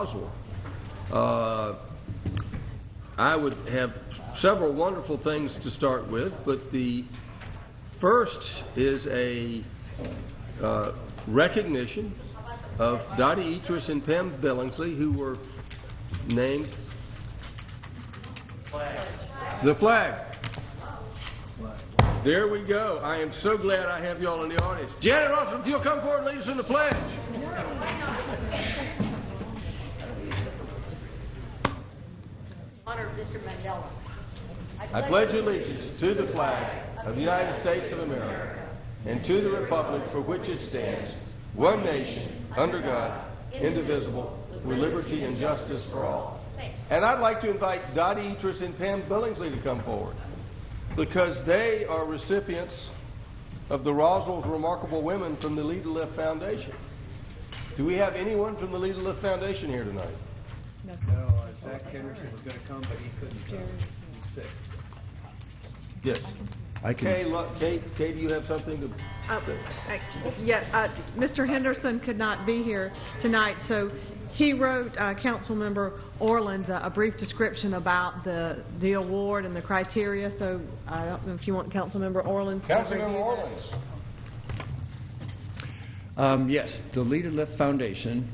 Roswell. I would have several wonderful things to start with, but the first is a recognition of Dottie Etris and Pam Billingsley, who were named the flag. There we go. I am so glad I have you all in the audience. Janet Russell, if you'll come forward and lead us in the pledge. Honor of Mr. Mandela. I pledge allegiance to the flag of the United States of America and to the republic for which it stands, one nation, under God, indivisible, with liberty and justice for all. And I'd like to invite Dottie Etris and Pam Billingsley to come forward, because they are recipients of the Roswell's Remarkable Women from the Lead to Lift Foundation. Do we have anyone from the Lead to Lift Foundation here tonight? No, sir. Zach Henderson was going to come, but he couldn't come. He's sick. Yes. I can. Kate, do you have something to say? Mr. Henderson could not be here tonight, so he wrote Councilmember Orland's a brief description about the award and the criteria. So I don't know if you want Councilmember Orland's to review Councilmember Orland's. Yes, the Lead to Lift Foundation,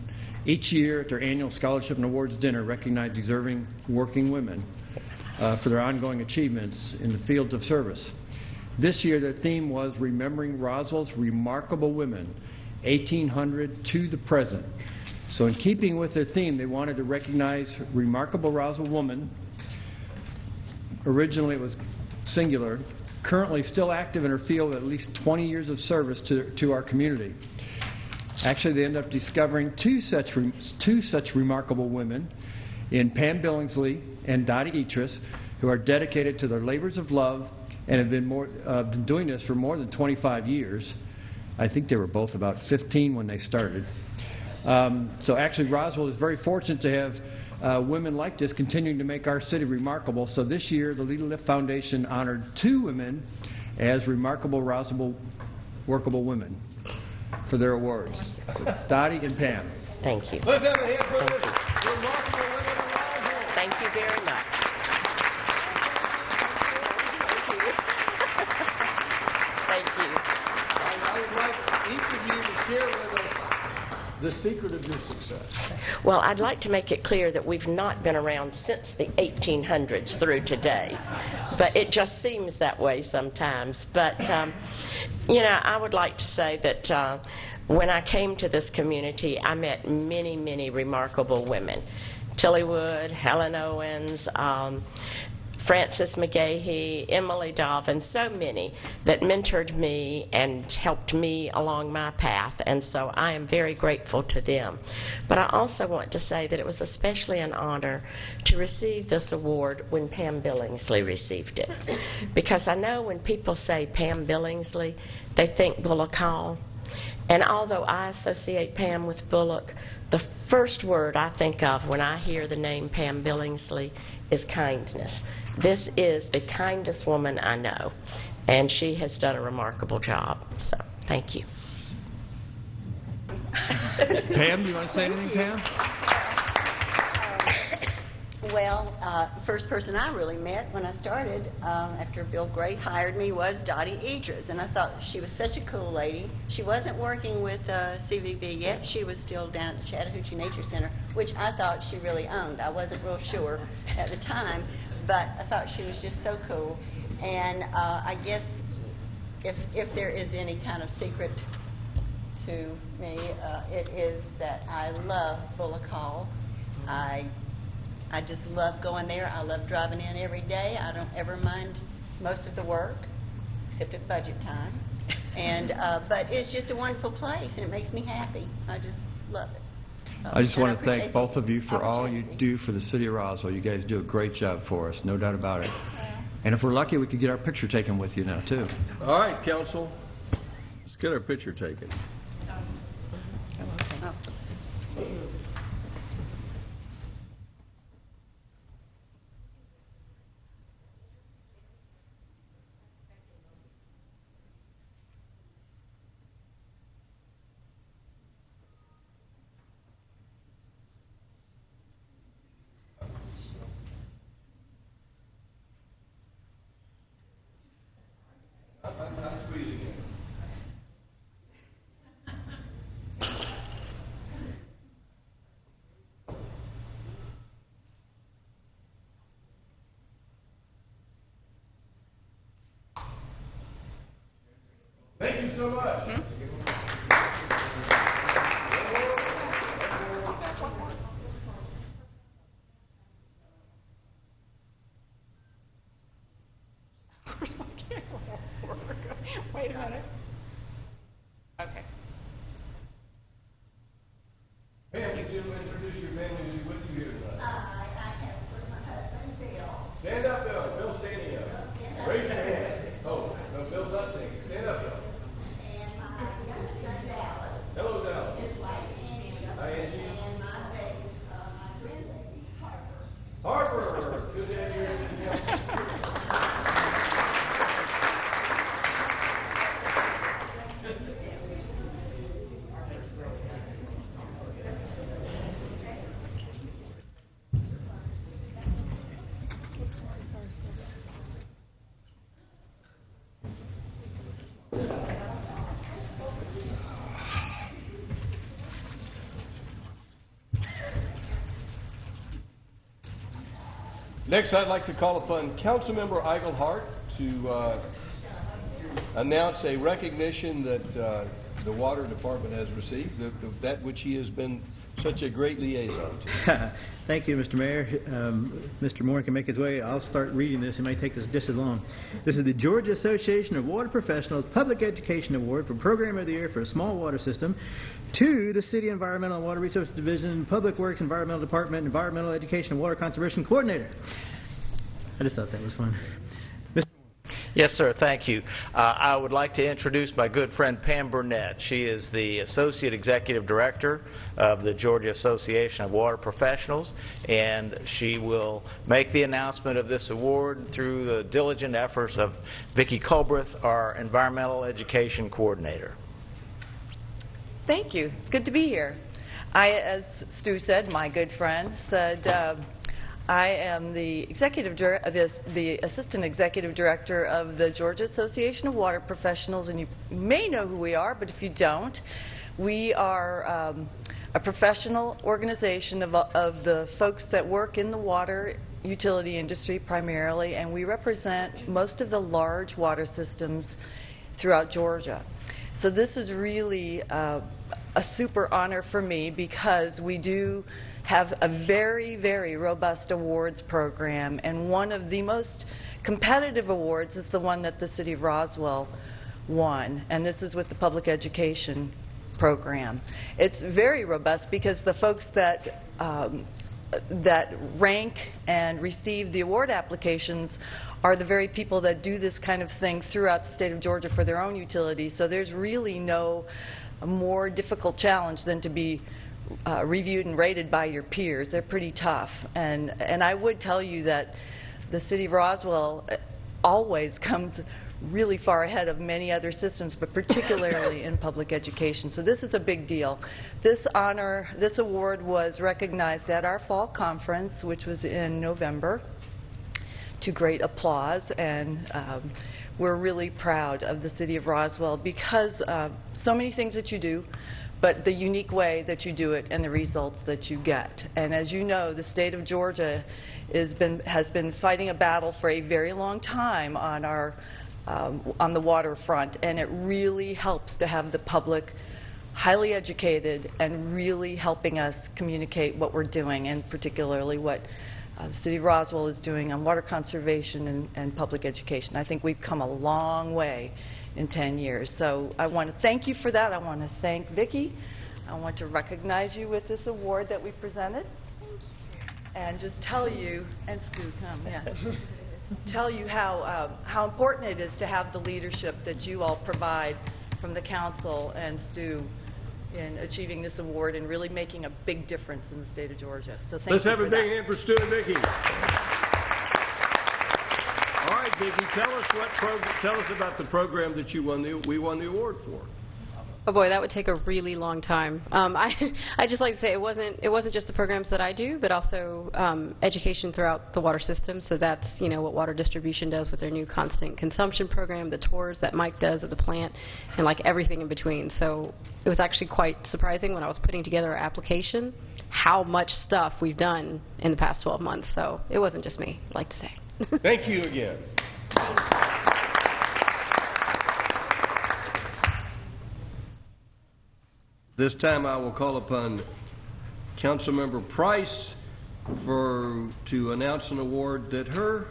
each year at their annual Scholarship and Awards dinner, recognize deserving working women for their ongoing achievements in the fields of service. This year, their theme was Remembering Roswell's Remarkable Women, 1800 to the present. So in keeping with their theme, they wanted to recognize remarkable Roswell woman. Originally it was singular, currently still active in her field with at least 20 years of service to our community. Actually, they ended up discovering two such remarkable women in Pam Billingsley and Dottie Etris, who are dedicated to their labors of love and have been doing this for more than 25 years. I think they were both about 15 when they started. So actually, Roswell is very fortunate to have women like this continuing to make our city remarkable. So this year, the Lead to Lift Foundation honored two women as Remarkable Roswell Workable Women for their awards. So Dottie and Pam. Thank you. Let's have a hand for this remarkable women of Roswell. Thank you very much. Thank you. I would like each of you to share with us the secret of your success. Well, I'd like to make it clear that we've not been around since the 1800s through today, but it just seems that way sometimes. But, I would like to say that when I came to this community, I met many, many remarkable women. Tilly Wood, Helen Owens, Frances McGahee, Emily Dolphin, so many that mentored me and helped me along my path, and so I am very grateful to them. But I also want to say that it was especially an honor to receive this award when Pam Billingsley received it, because I know when people say Pam Billingsley, they think Bullock Hall. And although I associate Pam with Bullock, the first word I think of when I hear the name Pam Billingsley is kindness. This is the kindest woman I know, and she has done a remarkable job. So, thank you. Pam, do you want to say anything, Pam? Well, first person I really met when I started after Bill Great hired me was Dottie Etris, and I thought she was such a cool lady. She wasn't working with CVB yet. She was still down at the Chattahoochee Nature Center, which I thought she really owned. I wasn't real sure at the time, but I thought she was just so cool. And I guess if there is any kind of secret to me, it is that I love Bullock Hall. I just love going there. I love driving in every day. I don't ever mind most of the work, except at budget time. And but it's just a wonderful place, and it makes me happy. I just love it. I just want to thank both of you for all you do for the city of Roswell. You guys do a great job for us, no doubt about it. And if we're lucky, we could get our picture taken with you now, too. All right, Council. Let's get our picture taken. so much. Wait a minute. Okay. Pam, would you introduce your family who's with you here tonight? I have with my husband, Bill. Stand up, Bill. Bill's standing up. Raise your hand. Oh, no, Bill's not standing. Stand up, Bill. And my youngest son, Dallas. Hello, Dallas. His wife, Angie. Hi, Angie. And my baby, my grandbaby, Harper. Harper. Good to have you here. Next, I'd like to call upon Councilmember Eichelhart to announce a recognition that the Water Department has received, that which he has been such a great liaison to. Thank you, Mr. Mayor. Mr. Moore can make his way. I'll start reading this. It may take us just as long. This is the Georgia Association of Water Professionals Public Education Award for Program of the Year for a Small Water System to the City Environmental and Water Resources Division, Public Works Environmental Department, Environmental Education and Water Conservation Coordinator. I just thought that was fun. Yes, sir. Thank you. I would like to introduce my good friend Pam Burnett. She is the Associate Executive Director of the Georgia Association of Water Professionals, and she will make the announcement of this award through the diligent efforts of Vicki Culbreth, our Environmental Education Coordinator. Thank you. It's good to be here. As Stu said, my good friend said, I am the Assistant Executive Director of the Georgia Association of Water Professionals, and you may know who we are, but if you don't, we are a professional organization of the folks that work in the water utility industry primarily, and we represent most of the large water systems throughout Georgia. So this is really a super honor for me because we do have a very, very robust awards program, and one of the most competitive awards is the one that the City of Roswell won, and this is with the public education program. It's very robust because the folks that rank and receive the award applications are the very people that do this kind of thing throughout the state of Georgia for their own utilities, so there's really no more difficult challenge than to be reviewed and rated by your peers. They're pretty tough. And I would tell you that the City of Roswell always comes really far ahead of many other systems, but particularly in public education. So this is a big deal. This award was recognized at our fall conference, which was in November, to great applause. And we're really proud of the City of Roswell because so many things that you do, but the unique way that you do it and the results that you get. And as you know, the state of Georgia has been fighting a battle for a very long time on the waterfront, and it really helps to have the public highly educated and really helping us communicate what we're doing, and particularly what the City of Roswell is doing on water conservation and public education. I think we've come a long way in 10 years. So I want to thank you for that. I want to thank Vicki. I want to recognize you with this award that we presented. Thank you. And just tell you, and Stu, come, yeah. Tell you how important it is to have the leadership that you all provide from the council and Stu in achieving this award and really making a big difference in the state of Georgia. So thank you. Let's have a for big that. hand for Stu and Vicki. All right, Vicki, tell us about the program that we won the award for. Oh boy, that would take a really long time. I just like to say it wasn't just the programs that I do, but also education throughout the water system. So that's what water distribution does with their new constant consumption program, the tours that Mike does at the plant, and like everything in between. So it was actually quite surprising when I was putting together our application how much stuff we've done in the past 12 months. So it wasn't just me, I'd like to say. Thank you again. This time I will call upon Councilmember Price to announce an award that her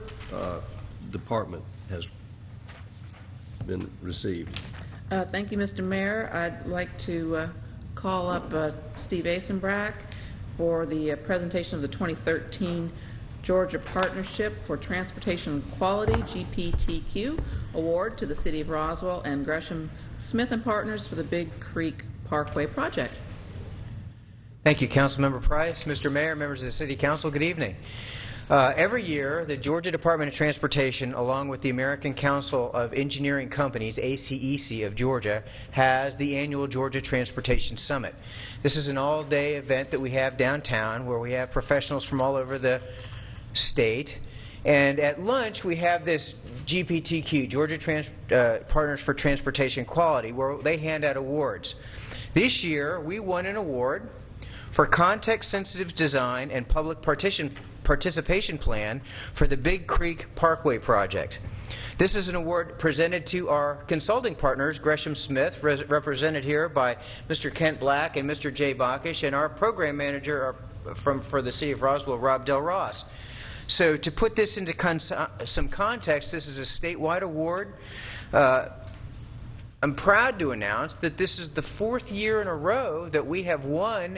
department has been received. Thank you, Mr. Mayor. I'd like to call up Steve Asenbrack for the presentation of the 2013 Georgia Partnership for Transportation Quality, GPTQ, award to the City of Roswell and Gresham Smith and Partners for the Big Creek Parkway project. Thank you, Councilmember Price. Mr. Mayor, members of the City Council, good evening. Every year, the Georgia Department of Transportation, along with the American Council of Engineering Companies, ACEC of Georgia, has the annual Georgia Transportation Summit. This is an all-day event that we have downtown where we have professionals from all over the state. And at lunch, we have this GPTQ, Georgia Partners for Transportation Quality, where they hand out awards. This year, we won an award for context-sensitive design and public participation plan for the Big Creek Parkway project. This is an award presented to our consulting partners, Gresham Smith, represented here by Mr. Kent Black and Mr. Jay Bacchus, and our program manager for the City of Roswell, Rob Del Ross. So to put this into some context, this is a statewide award. I'm proud to announce that this is the 4th year in a row that we have won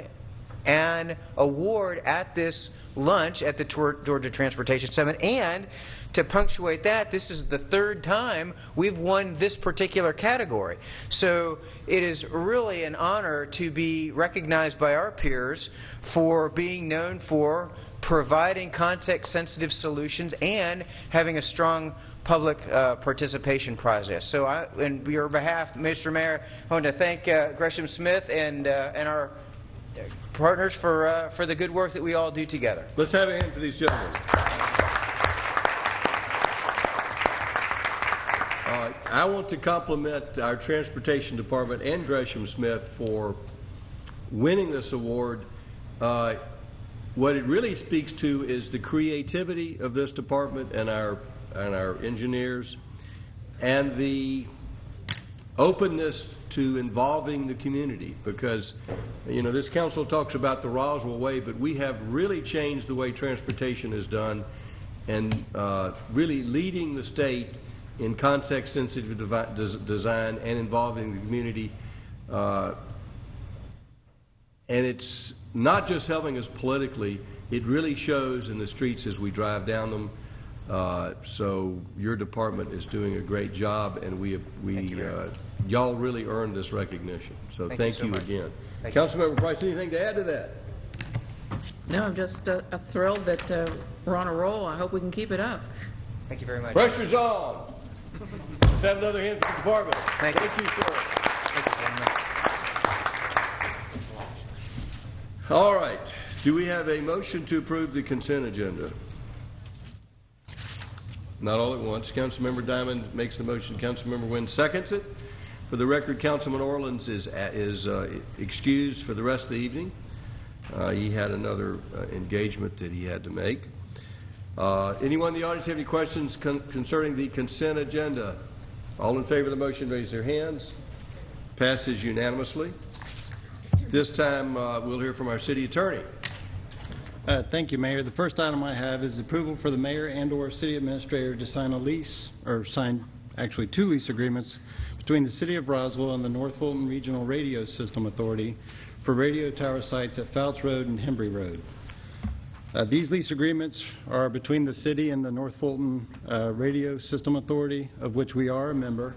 an award at this lunch at the Georgia Transportation Summit. And to punctuate that, this is the 3rd time we've won this particular category. So it is really an honor to be recognized by our peers for being known for providing context-sensitive solutions and having a strong public participation process. So on your behalf, Mr. Mayor, I want to thank Gresham Smith and our partners for the good work that we all do together. Let's have a hand for these gentlemen. I want to compliment our Transportation Department and Gresham Smith for winning this award. What it really speaks to is the creativity of this department and our engineers, and the openness to involving the community, because this council talks about the Roswell way, but we have really changed the way transportation is done, and really leading the state in context-sensitive design and involving the community. And it's not just helping us politically, it really shows in the streets as we drive down them. So your department is doing a great job, and y'all really earned this recognition. So thank you again. Councilmember Price, anything to add to that? No, I'm just thrilled that we're on a roll. I hope we can keep it up. Thank you very much. Pressure's on. Let's have another hand for the department. Thank you, sir. Thank you very much. All right. Do we have a motion to approve the consent agenda? Not all at once. Councilmember Diamond makes the motion. Councilmember Wynn seconds it. For the record, Councilman Orleans is excused for the rest of the evening. He had another engagement that he had to make. Anyone in the audience have any questions concerning the consent agenda? All in favor of the motion, raise their hands. Passes unanimously. This time, we'll hear from our city attorney. Thank you, Mayor. The first item I have is approval for the mayor and/or city administrator to sign a lease, or sign actually 2 lease agreements between the City of Roswell and the North Fulton Regional Radio System Authority for radio tower sites at Fouts Road and Hembry Road. These lease agreements are between the city and the North Fulton Radio System Authority, of which we are a member.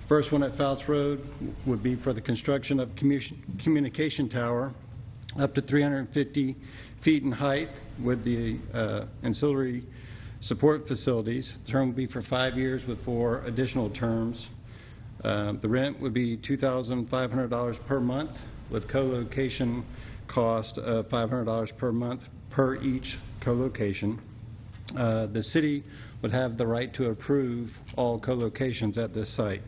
First one at Fouts Road would be for the construction of communication tower up to 350 feet in height with the ancillary support facilities. The term would be for 5 years with 4 additional terms. The rent would be $2,500 per month with co-location cost of $500 per month per each co-location. The city would have the right to approve all co-locations at this site.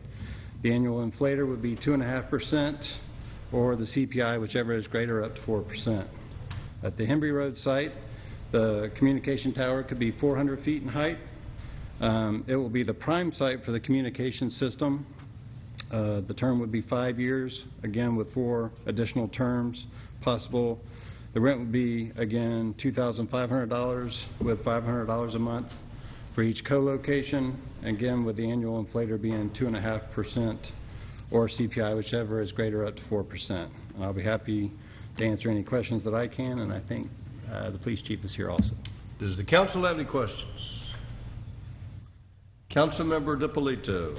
The annual inflator would be 2.5%, or the CPI, whichever is greater, up to 4%. At the Hembry Road site, the communication tower could be 400 feet in height. It will be the prime site for the communication system. The term would be 5 years, again with 4 additional terms possible. The rent would be, again, $2,500 with $500 a month for each co-location, again with the annual inflator being 2.5% or CPI, whichever is greater, up to 4%. And I'll be happy to answer any questions that I can, and I think the police chief is here also. Does the council have any questions? Councilmember DiPolito.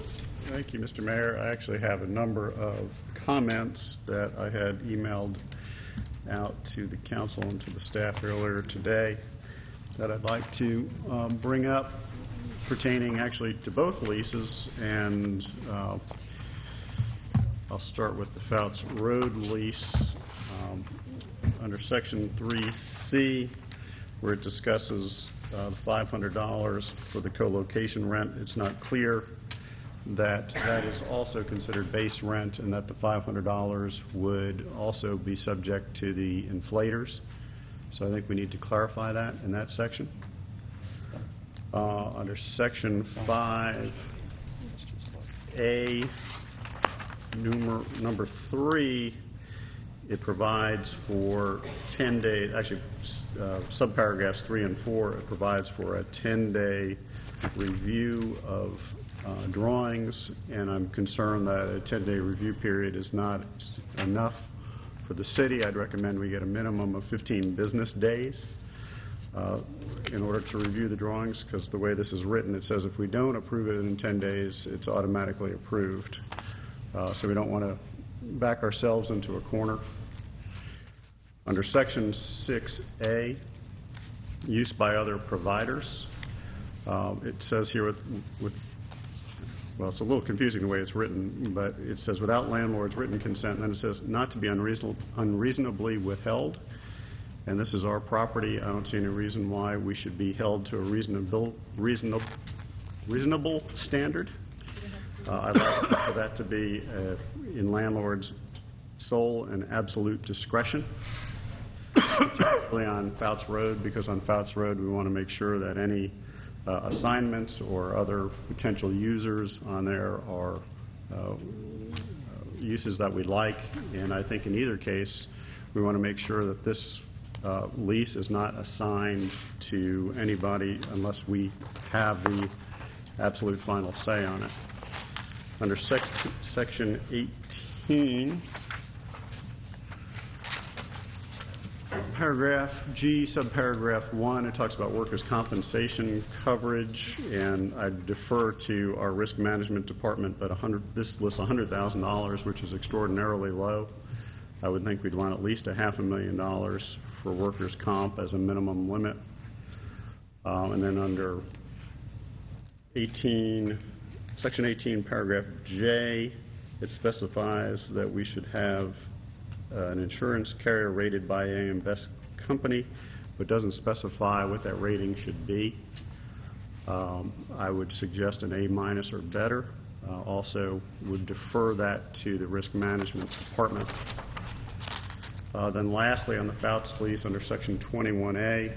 Thank you, Mr. Mayor. I actually have a number of comments that I had emailed out to the council and to the staff earlier today that I'd like to bring up pertaining actually to both leases, and I'll start with the Fouts Road lease under Section 3C, where it discusses the $500 for the co-location rent. It's not clear that that is also considered base rent and that the $500 would also be subject to the inflators. So I think we need to clarify that in that section. Under Section 5A, number 3, it provides for 10 days, actually subparagraphs 3 and 4, it provides for a 10-day review of drawings, and I'm concerned that a 10-day review period is not enough for the city. I'd recommend we get a minimum of 15 business days in order to review the drawings, because the way this is written, it says if we don't approve it in 10 days, it's automatically approved. So we don't want to back ourselves into a corner. Under Section 6A, use by other providers, it says here well, it's a little confusing the way it's written, but it says without landlord's written consent, and then it says not to be unreasonably withheld. And this is our property. I don't see any reason why we should be held to a reasonable standard. I'd like for that to be in landlord's sole and absolute discretion, particularly on Fouts Road, because on Fouts Road we want to make sure that any assignments or other potential users on there are uses that we like, and I think in either case we want to make sure that this lease is not assigned to anybody unless we have the absolute final say on it. Under Section 18, paragraph G, subparagraph 1, it talks about workers' compensation coverage, and I defer to our risk management department, but this lists $100,000, which is extraordinarily low. I would think we'd want at least $500,000 for workers' comp as a minimum limit. And then under Section 18, paragraph J, it specifies that we should have an insurance carrier rated by AM Best Company, but doesn't specify what that rating should be. I would suggest an A- or better. Also would defer that to the risk management department. Then lastly, on the Fouts lease under Section 21A,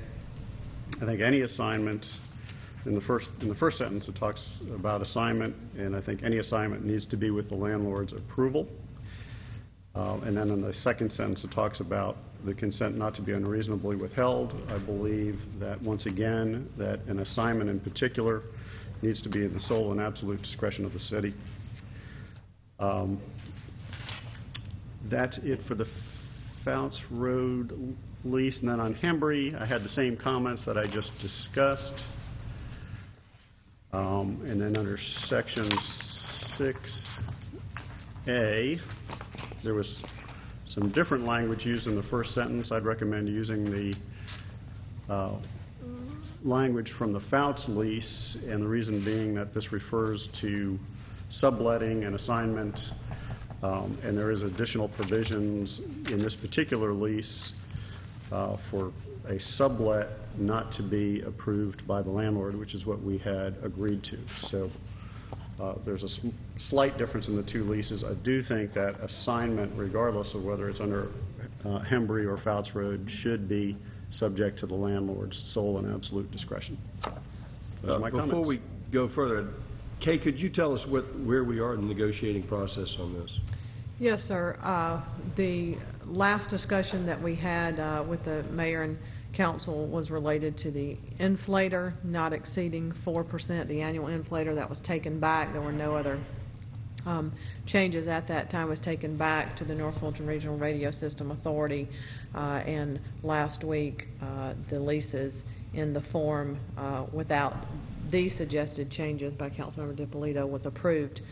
I think any assignment, in the first sentence it talks about assignment, and I think any assignment needs to be with the landlord's approval. And then in the second sentence it talks about the consent not to be unreasonably withheld. I believe that once again that an assignment in particular needs to be in the sole and absolute discretion of the city. That's it for the Fouts Road lease. And then on Hembree, I had the same comments that I just discussed. And then under Section 6A, there was some different language used in the first sentence. I'd recommend using the language from the Fouts lease, and the reason being that this refers to subletting and assignment, and there is additional provisions in this particular lease for a sublet not to be approved by the landlord, which is what we had agreed to. So there's a slight difference in the two leases. I do think that assignment, regardless of whether it's under Hembree or Fouts Road, should be subject to the landlord's sole and absolute discretion. Those are my comments. Before we go further, Kay, could you tell us where we are in the negotiating process on this? Yes, sir. The last discussion that we had with the mayor and council was related to the inflator not exceeding 4%, the annual inflator that was taken back. There were no other changes at that time. Was taken back to the North Fulton Regional Radio System Authority, and last week the leases in the form without these suggested changes by Councilmember DiPolito was approved.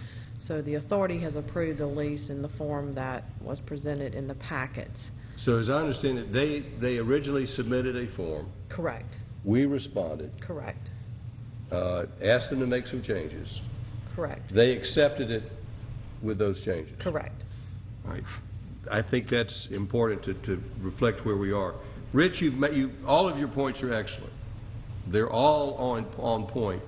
So the authority has approved the lease in the form that was presented in the packets. So as I understand it, they originally submitted a form. Correct. We responded. Correct. Asked them to make some changes. Correct. They accepted it with those changes. Correct. All right. I think that's important to reflect where we are. Rich, all of your points are excellent. They're all on point.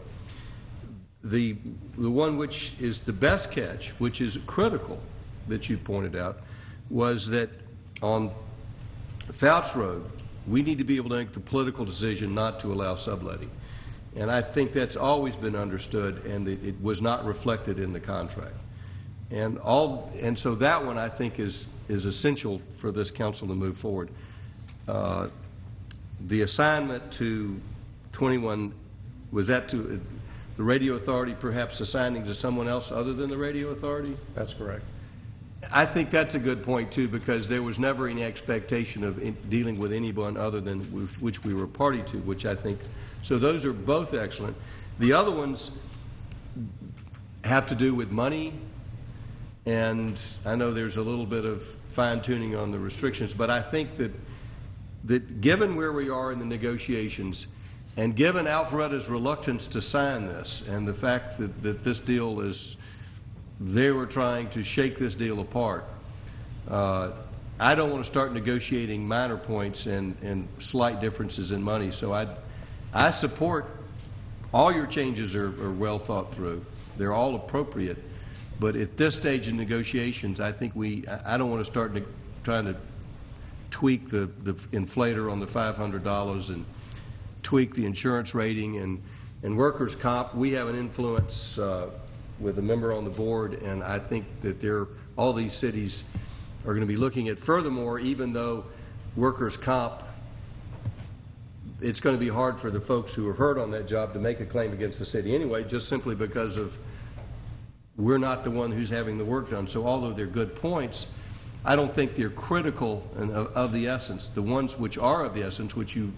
The one which is the best catch, which is critical that you pointed out, was that on Fouts Road, we need to be able to make the political decision not to allow subletting. And I think that's always been understood, and it was not reflected in the contract. And so that one, I think, is essential for this council to move forward. The assignment to 21, was that to the radio authority perhaps assigning to someone else other than the radio authority? That's correct. I think that's a good point, too, because there was never any expectation of dealing with anyone other than which we were party to, which I think, so those are both excellent. The other ones have to do with money, and I know there's a little bit of fine-tuning on the restrictions, but I think that given where we are in the negotiations, and given Alpharetta's reluctance to sign this, and the fact that this deal is, they were trying to shake this deal apart, I don't want to start negotiating minor points and slight differences in money. So I support all your changes are well thought through. They're all appropriate. But at this stage in negotiations, I think I don't want to start trying to tweak the inflator on the $500 and tweak the insurance rating and workers' comp. We have an influence with a member on the board, and I think that all these cities are going to be looking at, furthermore, even though workers' comp, it's going to be hard for the folks who are hurt on that job to make a claim against the city anyway, just simply because of we're not the one who's having the work done. So although they're good points, I don't think they're critical of the essence. The ones which are of the essence, which you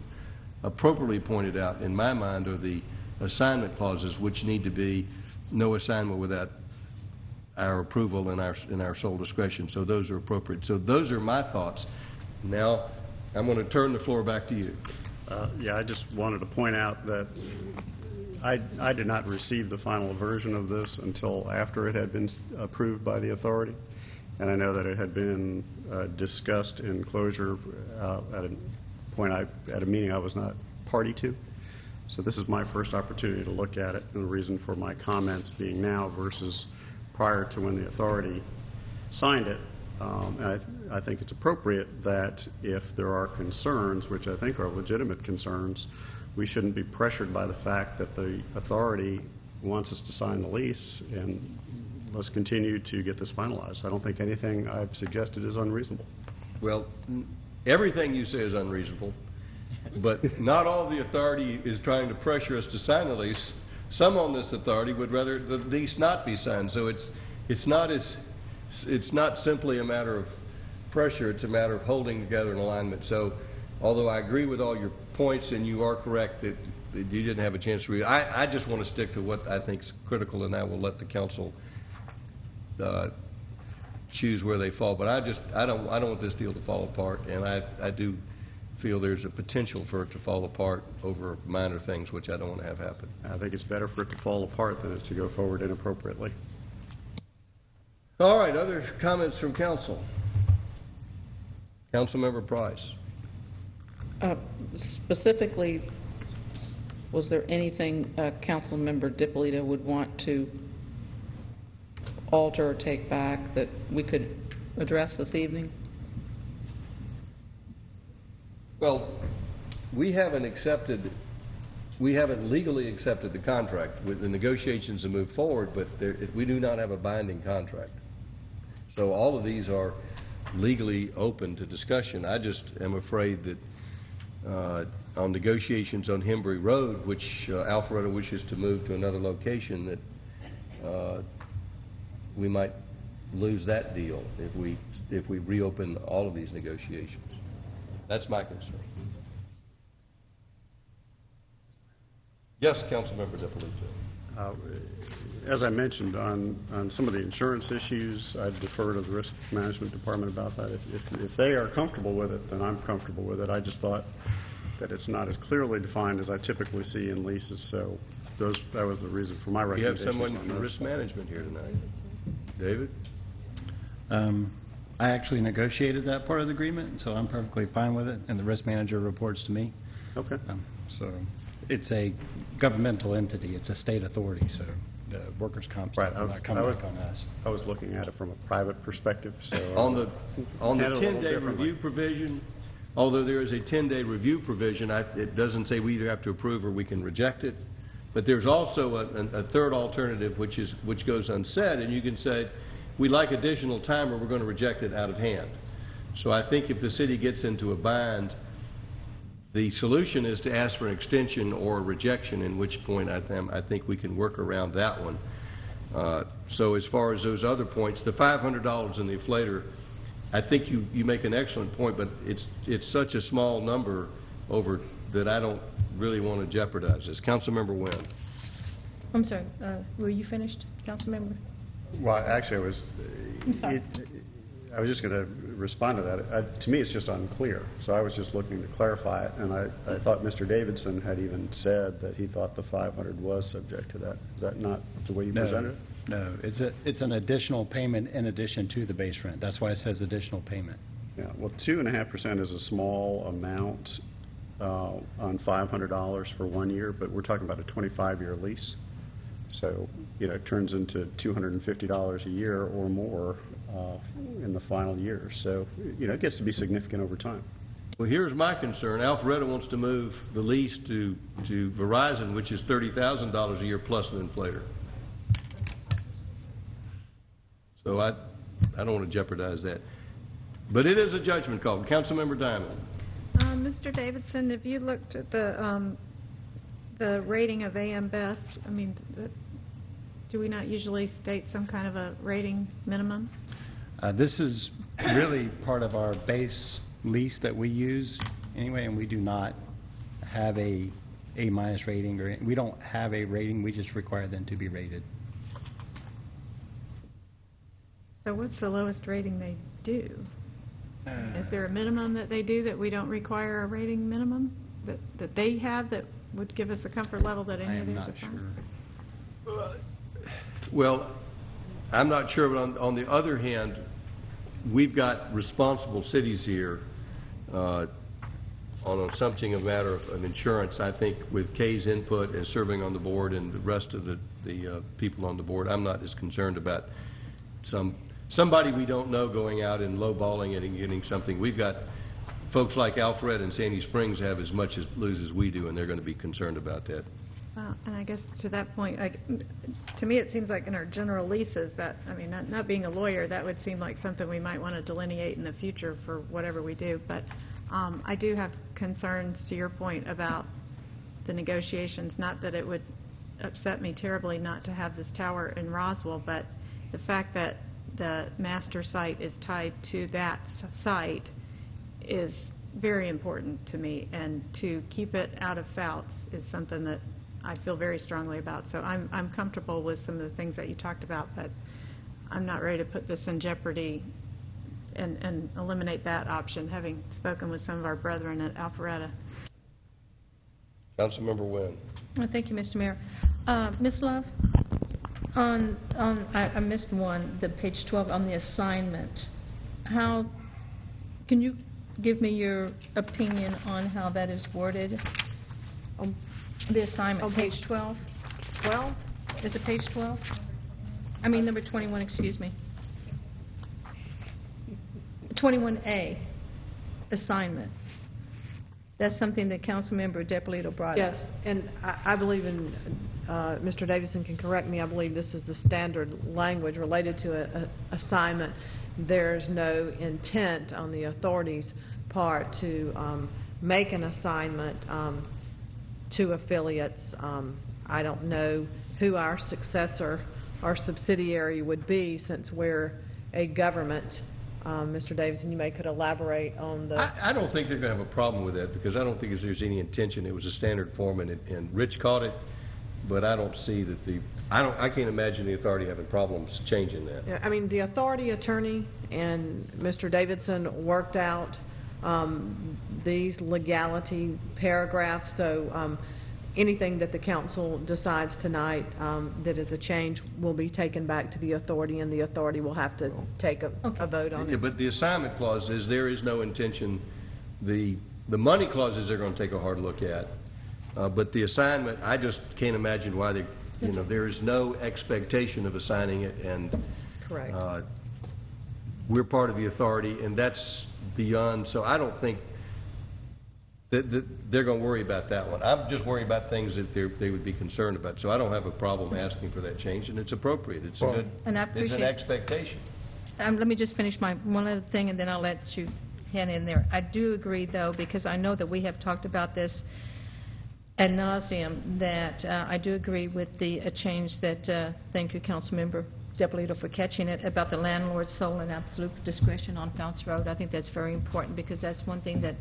appropriately pointed out, in my mind, are the assignment clauses, which need to be no assignment without our approval and our sole discretion. So those are appropriate. So those are my thoughts. Now I'm going to turn the floor back to you. Yeah, I just wanted to point out that I did not receive the final version of this until after it had been approved by the authority, and I know that it had been discussed in closure at a point at a meeting I was not party to. So this is my first opportunity to look at it, and the reason for my comments being now versus prior to when the authority signed it. And I think it's appropriate that if there are concerns, which I think are legitimate concerns, we shouldn't be pressured by the fact that the authority wants us to sign the lease, and let's continue to get this finalized. I don't think anything I've suggested is unreasonable. Well, everything you say is unreasonable, but not all the authority is trying to pressure us to sign the lease. Some on this authority would rather the lease not be signed. So it's not simply a matter of pressure, it's a matter of holding together an alignment. So although I agree with all your points, and you are correct that you didn't have a chance to read, I just want to stick to what I think is critical, and I will let the council choose where they fall. But I don't want this deal to fall apart, and I do feel there's a potential for it to fall apart over minor things, which I don't want to have happen. I think it's better for it to fall apart than it to go forward inappropriately. All right, other comments from council? Councilmember Price. Specifically, was there anything Councilmember DiPolito would want to alter or take back that we could address this evening? Well, we haven't accepted we haven't legally accepted the contract. With the negotiations to move forward, but we do not have a binding contract. So all of these are legally open to discussion. I just am afraid that on negotiations on Hembury Road, which Alpharetta wishes to move to another location, that we might lose that deal if we reopen all of these negotiations. That's my concern. Yes, Councilmember DiPolito. As I mentioned, on some of the insurance issues, I'd defer to the Risk Management Department about that. If they are comfortable with it, then I'm comfortable with it. I just thought that it's not as clearly defined as I typically see in leases, so that was the reason for my You have recommendation. someone from Risk Management here tonight. David? I actually negotiated that part of the agreement, so I'm perfectly fine with it, and the risk manager reports to me. Okay. So it's a governmental entity. It's a state authority, so the workers' comp stuff is not coming back on us. I was looking at it from a private perspective. So on the 10-day review provision, although there is a 10-day review provision, it doesn't say we either have to approve or we can reject it. But there's also a third alternative which goes unsaid, and you can say we'd like additional time or we're going to reject it out of hand. So I think if the city gets into a bind, the solution is to ask for an extension or a rejection, in which point I think we can work around that one. So as far as those other points, the $500 in the inflator, I think you make an excellent point, but it's such a small number over that I don't really want to jeopardize this. Councilmember Wynn. I'm sorry, were you finished, Councilmember? Well, actually, I'm sorry. I was just going to respond to that. To me, it's just unclear. So I was just looking to clarify it, and I thought Mr. Davidson had even said that he thought the 500 was subject to that. Is that not the way you presented it? No, it's an additional payment in addition to the base rent. That's why it says additional payment. Yeah. Well, 2.5% is a small amount on $500 for 1 year, but we're talking about a 25-year lease. So, it turns into $250 a year or more in the final year. So, it gets to be significant over time. Well, here's my concern. Alpharetta wants to move the lease to Verizon, which is $30,000 a year plus an inflator. So I don't want to jeopardize that. But it is a judgment call. Councilmember Diamond. Mr. Davidson, have you looked at the rating of AM Best? I mean, do we not usually state some kind of a rating minimum? This is really part of our base lease that we use anyway, and we do not have a A-minus rating, or we don't have a rating. We just require them to be rated. So what's the lowest rating they do? Is there a minimum that they do that we don't require a rating minimum that they have that would give us a comfort level that any of theirs are fine? Sure. Well, I'm not sure, but on the other hand, we've got responsible cities here on something a matter of insurance. I think with Kay's input and serving on the board and the rest of the people on the board, I'm not as concerned about somebody we don't know going out and lowballing it and getting something. We've got folks like Alpharetta and Sandy Springs have as much as lose as we do, and they're going to be concerned about that. And I guess to that point, to me it seems like in our general leases that, I mean, not being a lawyer, that would seem like something we might want to delineate in the future for whatever we do. But I do have concerns, to your point, about the negotiations. Not that it would upset me terribly not to have this tower in Roswell, but the fact that the master site is tied to that site is very important to me, and to keep it out of Fouts is something that I feel very strongly about. So I'm comfortable with some of the things that you talked about, but I'm not ready to put this in jeopardy and eliminate that option, having spoken with some of our brethren at Alpharetta. Councilmember Wynn. Thank you, Mr. Mayor. Ms. Love, I missed one, the page 12 on the assignment. Can you give me your opinion on how that is worded? The assignment, page 12? 12? Is it page 12? I mean, number 21, excuse me. 21A, assignment. That's something that Councilmember Depolito brought up. Yes, and I believe in, Mr. Davidson can correct me, I believe this is the standard language related to a assignment. There's no intent on the authority's part to make an assignment to affiliates. I don't know who our successor or subsidiary would be, since we're a government. Mr. Davidson, you could elaborate on the... I don't think they're going to have a problem with that, because I don't think there's any intention. It was a standard form, and Rich caught it, but I don't see that I can't imagine the authority having problems changing that. Yeah, I mean, the authority attorney and Mr. Davidson worked out these legality paragraphs, so anything that the council decides tonight that is a change will be taken back to the authority, and the authority will have to take a vote on it. But the assignment clause is there is no intention. The money clauses they're going to take a hard look at, but the assignment, I just can't imagine why there is no expectation of assigning it, and correct. We're part of the authority, and that's beyond. So I don't think that they're going to worry about that one. I'm just worried about things that they would be concerned about. So I don't have a problem asking for that change, and it's appropriate. It's good. And I it's an expectation. Let me just finish my one other thing, and then I'll let you hand in there. I do agree, though, because I know that we have talked about this ad nauseum, that I do agree with the change that, thank you, Councilmember Depolito, for catching it, about the landlord's sole and absolute discretion on Founts Road. I think that's very important, because that's one thing that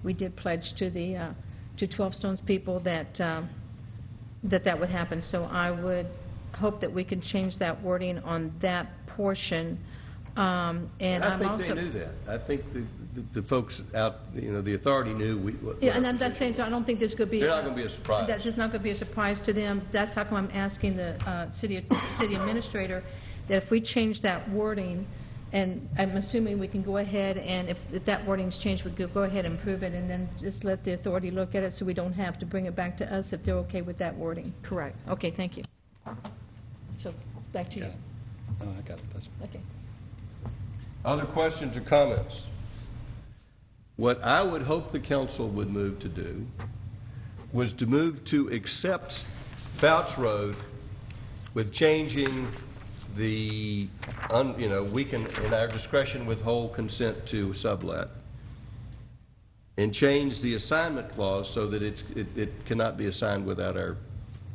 we did pledge to the to 12 Stones people that that would happen. So I would hope that we can change that wording on that portion. And I think they knew that. I think the folks out, the authority knew. Yeah, and I'm not saying so. I don't think there's going to be. They're not going to be a surprise. That's just not going to be a surprise to them. That's how come I'm asking the city administrator that if we change that wording. And I'm assuming we can go ahead, and if that wording's changed, we could go ahead and prove it, and then just let the authority look at it, so we don't have to bring it back to us if they're okay with that wording. Correct. Okay, thank you. So, back to you. No, I got it. That's okay. Other questions or comments? What I would hope the council would move to do was to move to accept Fouts Road with changing we can, in our discretion, withhold consent to sublet, and change the assignment clause so that it cannot be assigned without our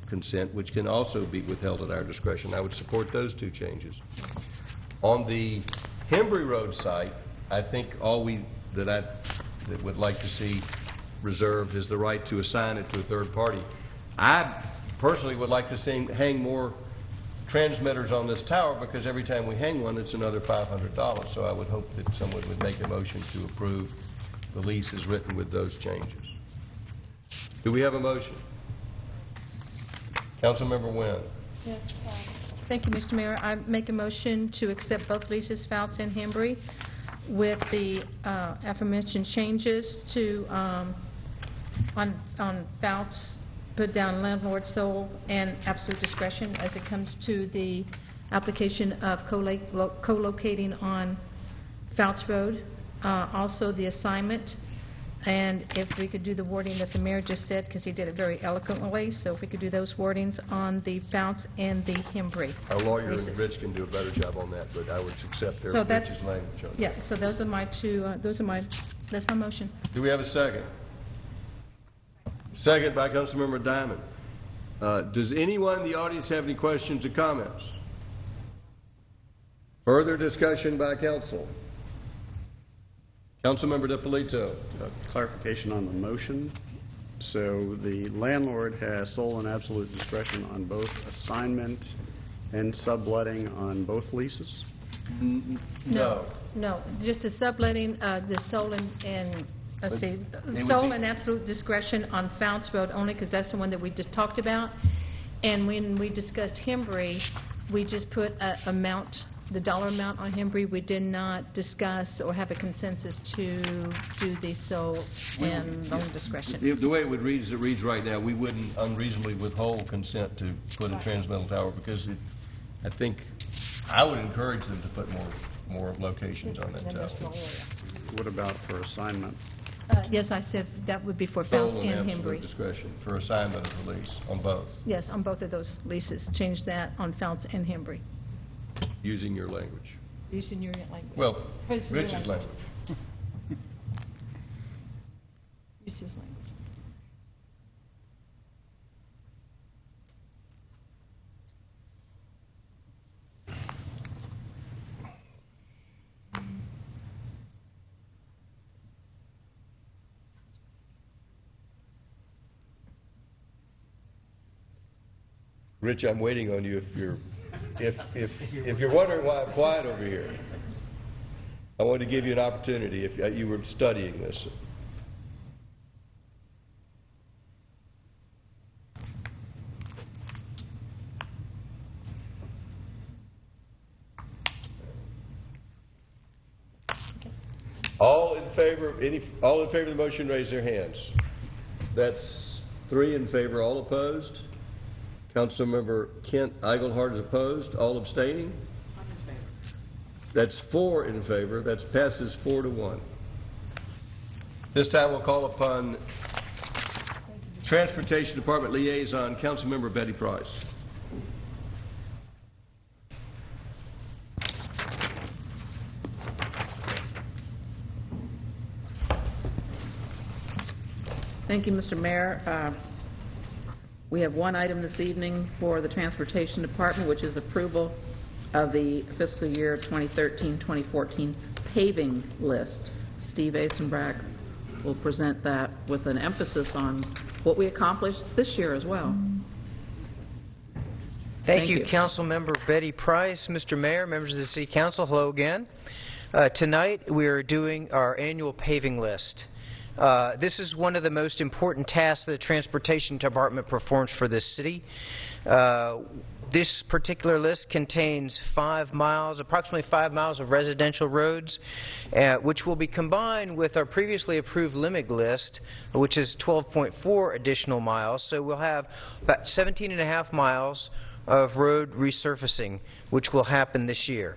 consent, which can also be withheld at our discretion. I would support those two changes. On the Hembry Road site, I think all that would like to see reserved is the right to assign it to a third party. I personally would like to see hang more transmitters on this tower, because every time we hang one, it's another $500. So I would hope that someone would make a motion to approve the lease as written with those changes. Do we have a motion? Councilmember Wynn. Yes. Thank you, Mr. Mayor. I make a motion to accept both leases, Fouts and Hembry, with the aforementioned changes to on Fouts, put down landlord sole and absolute discretion as it comes to the application of co-locating on Fouts Road. Also the assignment, and if we could do the wording that the mayor just said, because he did it very eloquently, so if we could do those wordings on the Fouts and the Hembry. Our lawyer and Rich can do a better job on that, but I would accept their Rich's language on that. Yeah, so those are my two, that's my motion. Do we have a second? Second by Councilmember Diamond. Does anyone in the audience have any questions or comments? Further discussion by council. Councilmember Depolito. Clarification on the motion. So the landlord has sole and absolute discretion on both assignment and subletting on both leases? No. No, just the subletting, the sole and let's see, sole and absolute discretion on Fouts Road only, because that's the one that we just talked about. And when we discussed Hembry, we just put the dollar amount on Hembry. We did not discuss or have a consensus to do the sole and loan discretion. The way it would read as it reads right now, we wouldn't unreasonably withhold consent to put a transmittal tower, because I think I would encourage them to put more locations on that tower. What about for assignment? Yes, I said that would be for Sole Founts and and absolute Hembry. discretion for assignment of the lease on both, Yes, on both of those leases. Change that on Founts and Hembry. using your language. Using your language. Well, His Rich's language. Use his language. Rich, I'm waiting on you if you're wondering why I'm quiet over here. I want to give you an opportunity if you were studying this. All in favor of the motion, raise their hands. That's 3 in favor, all opposed. Councilmember Kent Eichelhardt is opposed. All abstaining? I'm in favor. That's 4 in favor. That passes 4-1. This time we'll call upon Transportation Department Liaison, Councilmember Betty Price. Thank you, Mr. Mayor. We have one item this evening for the Transportation Department, which is approval of the fiscal year 2013-2014 paving list. Steve Asenbrack will present that with an emphasis on what we accomplished this year as well. Thank you, Councilmember Betty Price. Mr. Mayor, members of the City Council, hello again. Tonight we are doing our annual paving list. This is one of the most important tasks that the Transportation Department performs for this city. This particular list contains approximately 5 miles of residential roads, which will be combined with our previously approved limit list, which is 12.4 additional miles. So we'll have about 17.5 miles of road resurfacing, which will happen this year.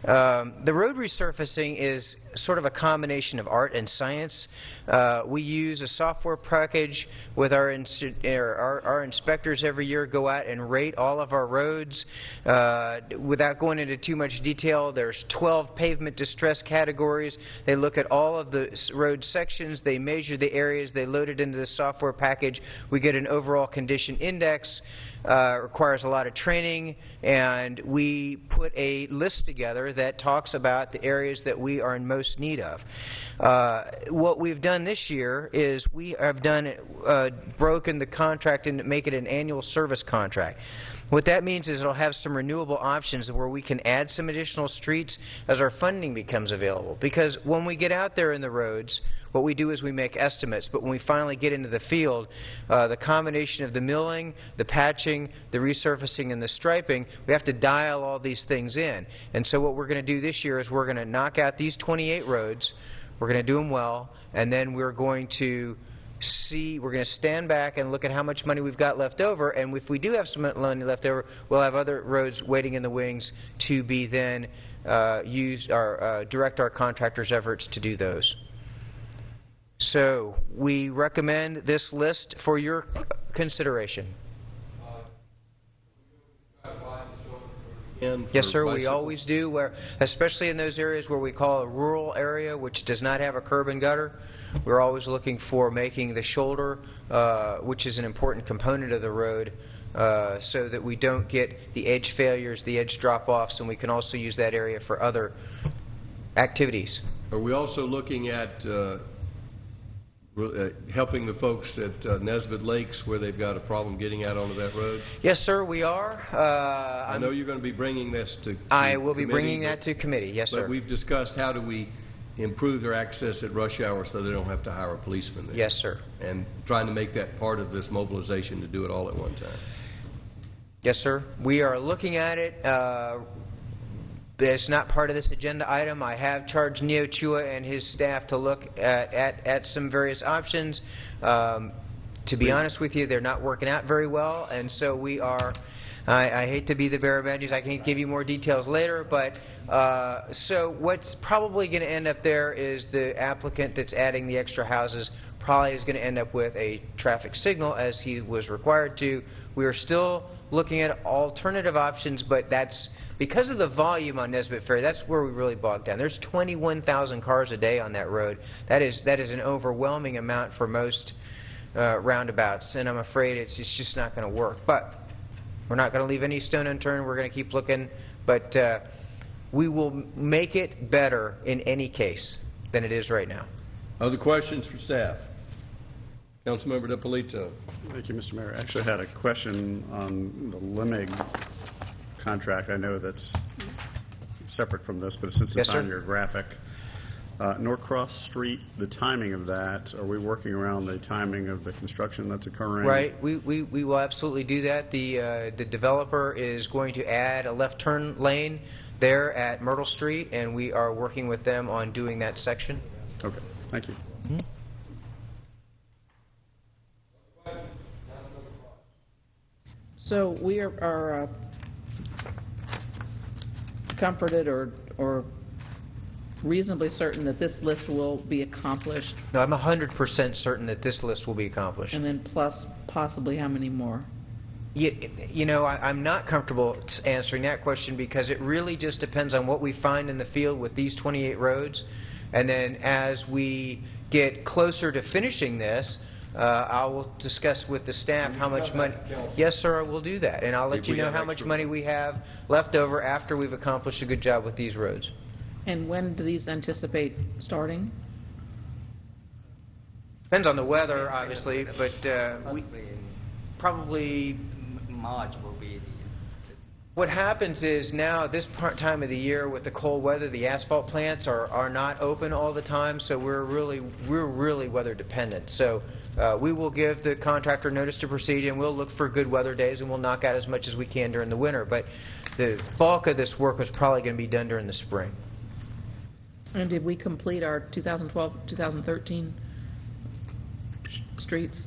The road resurfacing is sort of a combination of art and science. We use a software package with our inspectors every year go out and rate all of our roads. Without going into too much detail, there's 12 pavement distress categories. They look at all of the road sections. They measure the areas. They load it into the software package. We get an overall condition index. Requires a lot of training, and we put a list together that talks about the areas that we are in most need of. What we've done this year is we have broken the contract and make it an annual service contract. What that means is it'll have some renewable options where we can add some additional streets as our funding becomes available. Because when we get out there in the roads, what we do is we make estimates, but when we finally get into the field, the combination of the milling, the patching, the resurfacing, and the striping, we have to dial all these things in. And so what we're going to do this year is we're going to knock out these 28 roads, we're going to do them well, and then we're going to stand back and look at how much money we've got left over, and if we do have some money left over, we'll have other roads waiting in the wings to be then direct our contractors' efforts to do those. So we recommend this list for your consideration. Yes, sir, we always do, especially in those areas where we call a rural area, which does not have a curb and gutter. We're always looking for making the shoulder, which is an important component of the road, so that we don't get the edge failures, the edge drop-offs, and we can also use that area for other activities. Are we also looking at helping the folks at Nesbitt Lakes where they've got a problem getting out onto that road? Yes, sir, we are. I know you're going to be bringing this to I will be bringing that to committee, yes, sir. But we've discussed how do we improve their access at rush hour so they don't have to hire a policeman there. Yes, sir. And trying to make that part of this mobilization to do it all at one time. Yes, sir. We are looking at it. It's not part of this agenda item. I have charged Neo Chua and his staff to look at some various options. To be honest with you, they're not working out very well, and so we are I hate to be the bearer of bad news. I can give you more details later, but so what's probably going to end up there is the applicant that's adding the extra houses probably is going to end up with a traffic signal as he was required to. We are still looking at alternative options, but that's because of the volume on Nesbitt Ferry. That's where we really bogged down. There's 21,000 cars a day on that road. That is an overwhelming amount for most roundabouts, and I'm afraid it's just not going to work. But we're not going to leave any stone unturned. We're going to keep looking, but we will make it better in any case than it is right now. Other questions for staff? Councilmember DiPolito. Thank you, Mr. Mayor. I actually had a question on the LIMIG contract. I know that's separate from this, but since it's on your graphic. Norcross Street, the timing of that, are we working around the timing of the construction that's occurring? Right. We will absolutely do that. The developer is going to add a left turn lane there at Myrtle Street, and we are working with them on doing that section. Okay. Thank you. So we are comforted or reasonably certain that this list will be accomplished? No, I'm 100% certain that this list will be accomplished. And then plus possibly how many more? You know, I'm not comfortable answering that question because it really just depends on what we find in the field with these 28 roads. And then as we get closer to finishing this, I will discuss with the staff how much money. Yes, sir, I will do that. And I'll let you know how much money we have left over after we've accomplished a good job with these roads. And when do these anticipate starting? Depends on the weather, obviously, but we probably March will be the... What happens is now, this time of the year with the cold weather, the asphalt plants are not open all the time, so we're really weather dependent. So we will give the contractor notice to proceed, and we'll look for good weather days, and we'll knock out as much as we can during the winter. But the bulk of this work is probably going to be done during the spring. And did we complete our 2012, 2013 streets?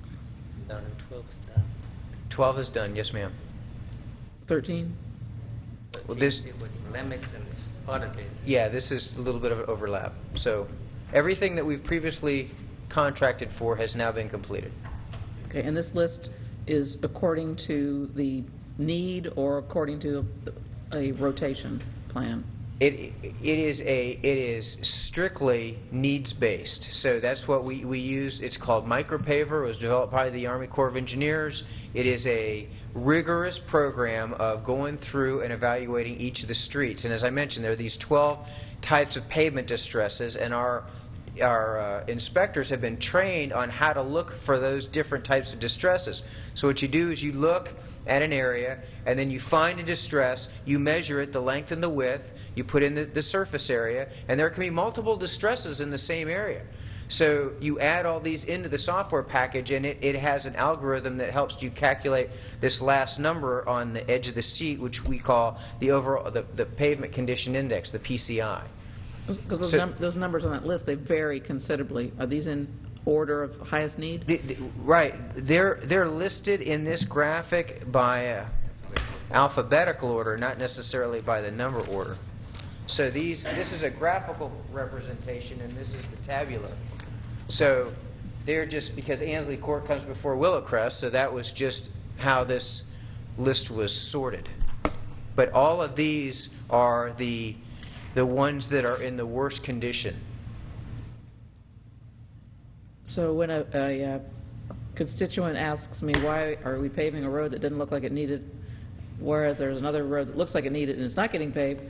2012 is done. 12 is done, yes, ma'am. 13? Well, this it was Lemix and Spartacus. Yeah, this is a little bit of overlap. So everything that we've previously contracted for has now been completed. Okay, and this list is according to the need or according to a rotation plan? It is strictly needs-based. So that's what we use. It's called Micropaver. It was developed by the Army Corps of Engineers. It is a rigorous program of going through and evaluating each of the streets. And as I mentioned, there are these 12 types of pavement distresses, and our inspectors have been trained on how to look for those different types of distresses. So what you do is you look at an area, and then you find a distress, you measure it, the length and the width, you put in the surface area, and there can be multiple distresses in the same area. So you add all these into the software package, and it has an algorithm that helps you calculate this last number on the edge of the sheet, which we call the overall the pavement condition index, the PCI. Because those numbers on that list, they vary considerably. Are these in order of highest need? Right. They're listed in this graphic by alphabetical order, not necessarily by the number order. So this is a graphical representation, and this is the tabular. So they're just, because Ansley Court comes before Willowcrest, so that was just how this list was sorted. But all of these are the ones that are in the worst condition. So when a constituent asks me, why are we paving a road that didn't look like it needed, whereas there's another road that looks like it needed and it's not getting paved,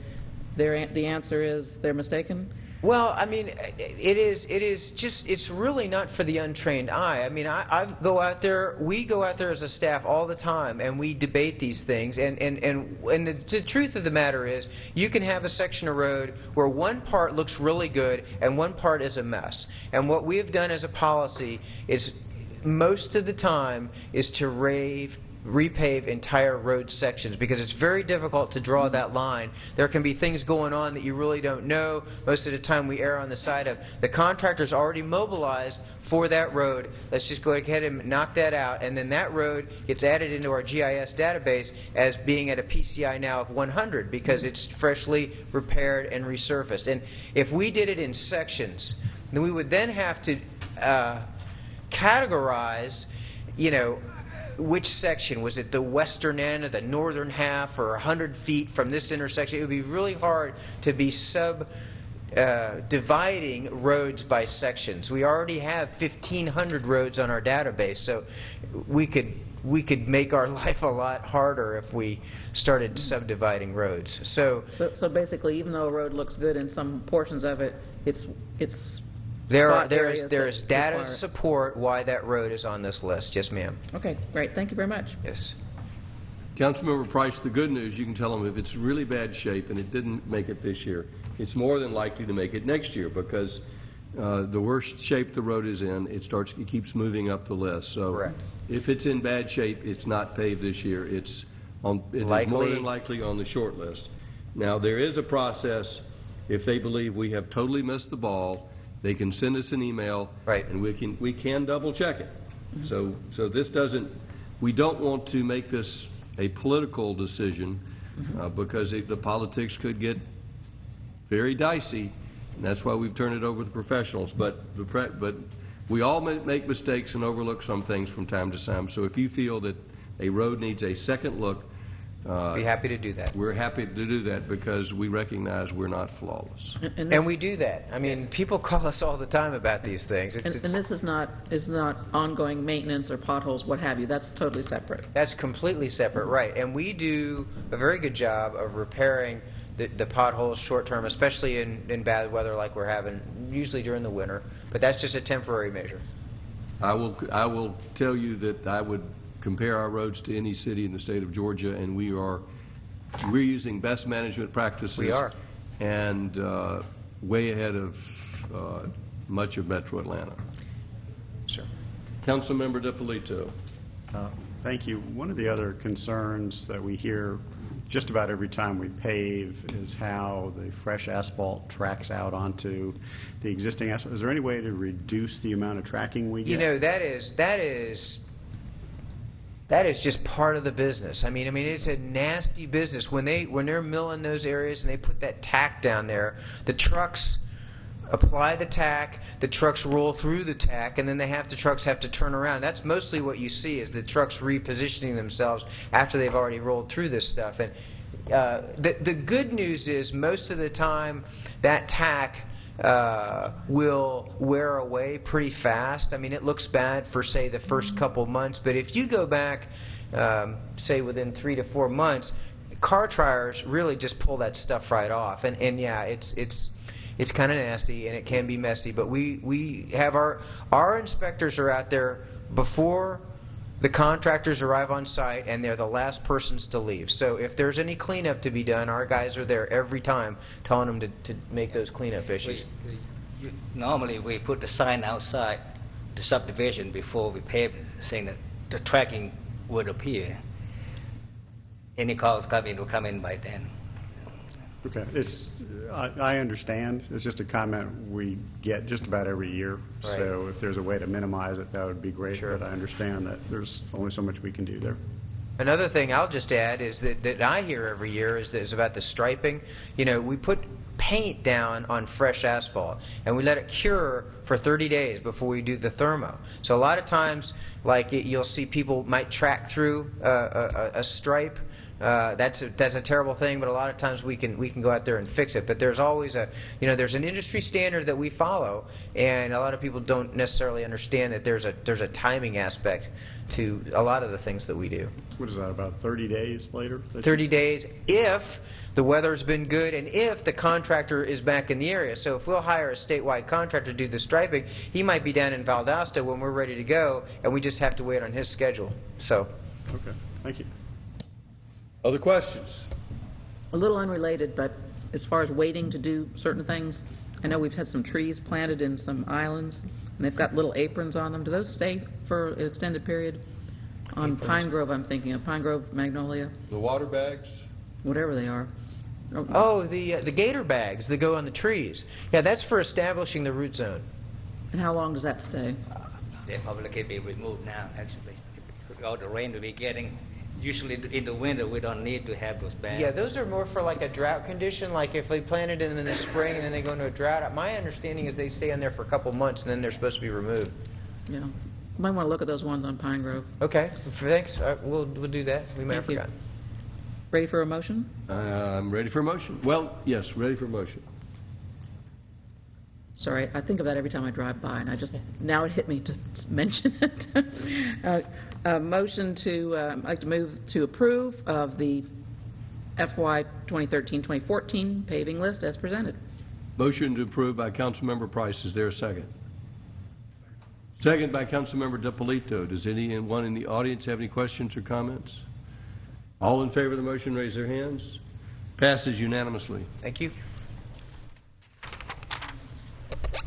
the answer is they're mistaken? Well, I mean, it's really not for the untrained eye. I mean, we go out there as a staff all the time, and we debate these things, and the truth of the matter is, you can have a section of road where one part looks really good and one part is a mess. And what we have done as a policy is, most of the time, is to repave entire road sections, because it's very difficult to draw that line. There can be things going on that you really don't know. Most of the time we err on the side of the contractor's already mobilized for that road. Let's just go ahead and knock that out, and then that road gets added into our GIS database as being at a PCI now of 100 because it's freshly repaired and resurfaced. And if we did it in sections, then we would then have to categorize, you know, which section. Was it the western end or the northern half or 100 feet from this intersection? It would be really hard to be dividing roads by sections. We already have 1,500 roads on our database, so we could make our life a lot harder if we started subdividing roads. So basically, even though a road looks good in some portions of it, there is data to support why that road is on this list. Yes, ma'am. Okay, great. Thank you very much. Yes. Councilmember Price, the good news, you can tell them if it's really bad shape and it didn't make it this year, it's more than likely to make it next year, because the worse shape the road is in, it keeps moving up the list. So correct. If it's in bad shape, it's not paved this year. It is more than likely on the short list. Now, there is a process. If they believe we have totally missed the ball, they can send us an email, right, and we can double check it. So this doesn't. We don't want to make this a political decision because the politics could get very dicey, and that's why we've turned it over to the professionals. But we all make mistakes and overlook some things from time to time. So if you feel that a road needs a second look, be happy to do that. We're happy to do that because we recognize we're not flawless. And we do that. I mean, people call us all the time about these things. And this is not ongoing maintenance or potholes, what have you. That's totally separate. That's completely separate, right. And we do a very good job of repairing the potholes short term, especially in bad weather like we're having, usually during the winter. But that's just a temporary measure. I will tell you that I would compare our roads to any city in the state of Georgia, and we're using best management practices. We are. And way ahead of much of Metro Atlanta. Sure. Councilmember DiPolito. Thank you. One of the other concerns that we hear just about every time we pave is how the fresh asphalt tracks out onto the existing asphalt. Is there any way to reduce the amount of tracking we get? You know, that is just part of the business. I mean, it's a nasty business. When they're milling those areas and they put that tack down there, the trucks apply the tack, the trucks roll through the tack, and then the trucks have to turn around. That's mostly what you see, is the trucks repositioning themselves after they've already rolled through this stuff. And the good news is most of the time that tack will wear away pretty fast. I mean, it looks bad for, say, the first couple months, but if you go back, say, within 3 to 4 months, car tires really just pull that stuff right off. And yeah, it's kind of nasty and it can be messy, but we have our inspectors are out there before the contractors arrive on site, and they're the last persons to leave. So if there's any cleanup to be done, our guys are there every time telling them to make those cleanup issues. Normally we put the sign outside the subdivision before we pave it, saying that the tracking would appear. Any calls will come in by then. Okay. I understand. It's just a comment we get just about every year. Right. So if there's a way to minimize it, that would be great. Sure. But I understand that there's only so much we can do there. Another thing I'll just add is that I hear every year is about the striping. You know, we put paint down on fresh asphalt, and we let it cure for 30 days before we do the thermo. So a lot of times, you'll see people might track through a stripe. That's a terrible thing, but a lot of times we can go out there and fix it. But there's always there's an industry standard that we follow, and a lot of people don't necessarily understand that there's a timing aspect to a lot of the things that we do. What is that, about 30 days later? 30 days if the weather's been good and if the contractor is back in the area. So if we'll hire a statewide contractor to do the striping, he might be down in Valdosta when we're ready to go, and we just have to wait on his schedule. So. Okay. Thank you. Other questions? A little unrelated, but as far as waiting to do certain things, I know we've had some trees planted in some islands, and they've got little aprons on them. Do those stay for an extended period? On Pine Grove, I'm thinking of Pine Grove, Magnolia, The water bags? whatever they are. Oh, the gator bags that go on the trees. Yeah, that's for establishing the root zone. And how long does that stay? They probably can be removed now, actually. All the rain we're getting, usually in the winter, we don't need to have those bags. Yeah, those are more for like a drought condition, like if they planted them in the spring and then they go into a drought. My understanding is they stay in there for a couple months and then they're supposed to be removed. Yeah. You might want to look at those ones on Pine Grove. Okay, thanks. We'll do that. We may have Thank you. forgotten. Ready for a motion? I'm ready for a motion. Well, yes, ready for a motion. Sorry, I think of that every time I drive by, and now it hit me to mention it. Motion to, I'd like to move to approve of the FY 2013-2014 paving list as presented. Motion to approve by Councilmember Price. Is there a second? Second by Councilmember DiPolito. Does anyone in the audience have any questions or comments? All in favor of the motion, raise their hands. Passes unanimously. Thank you.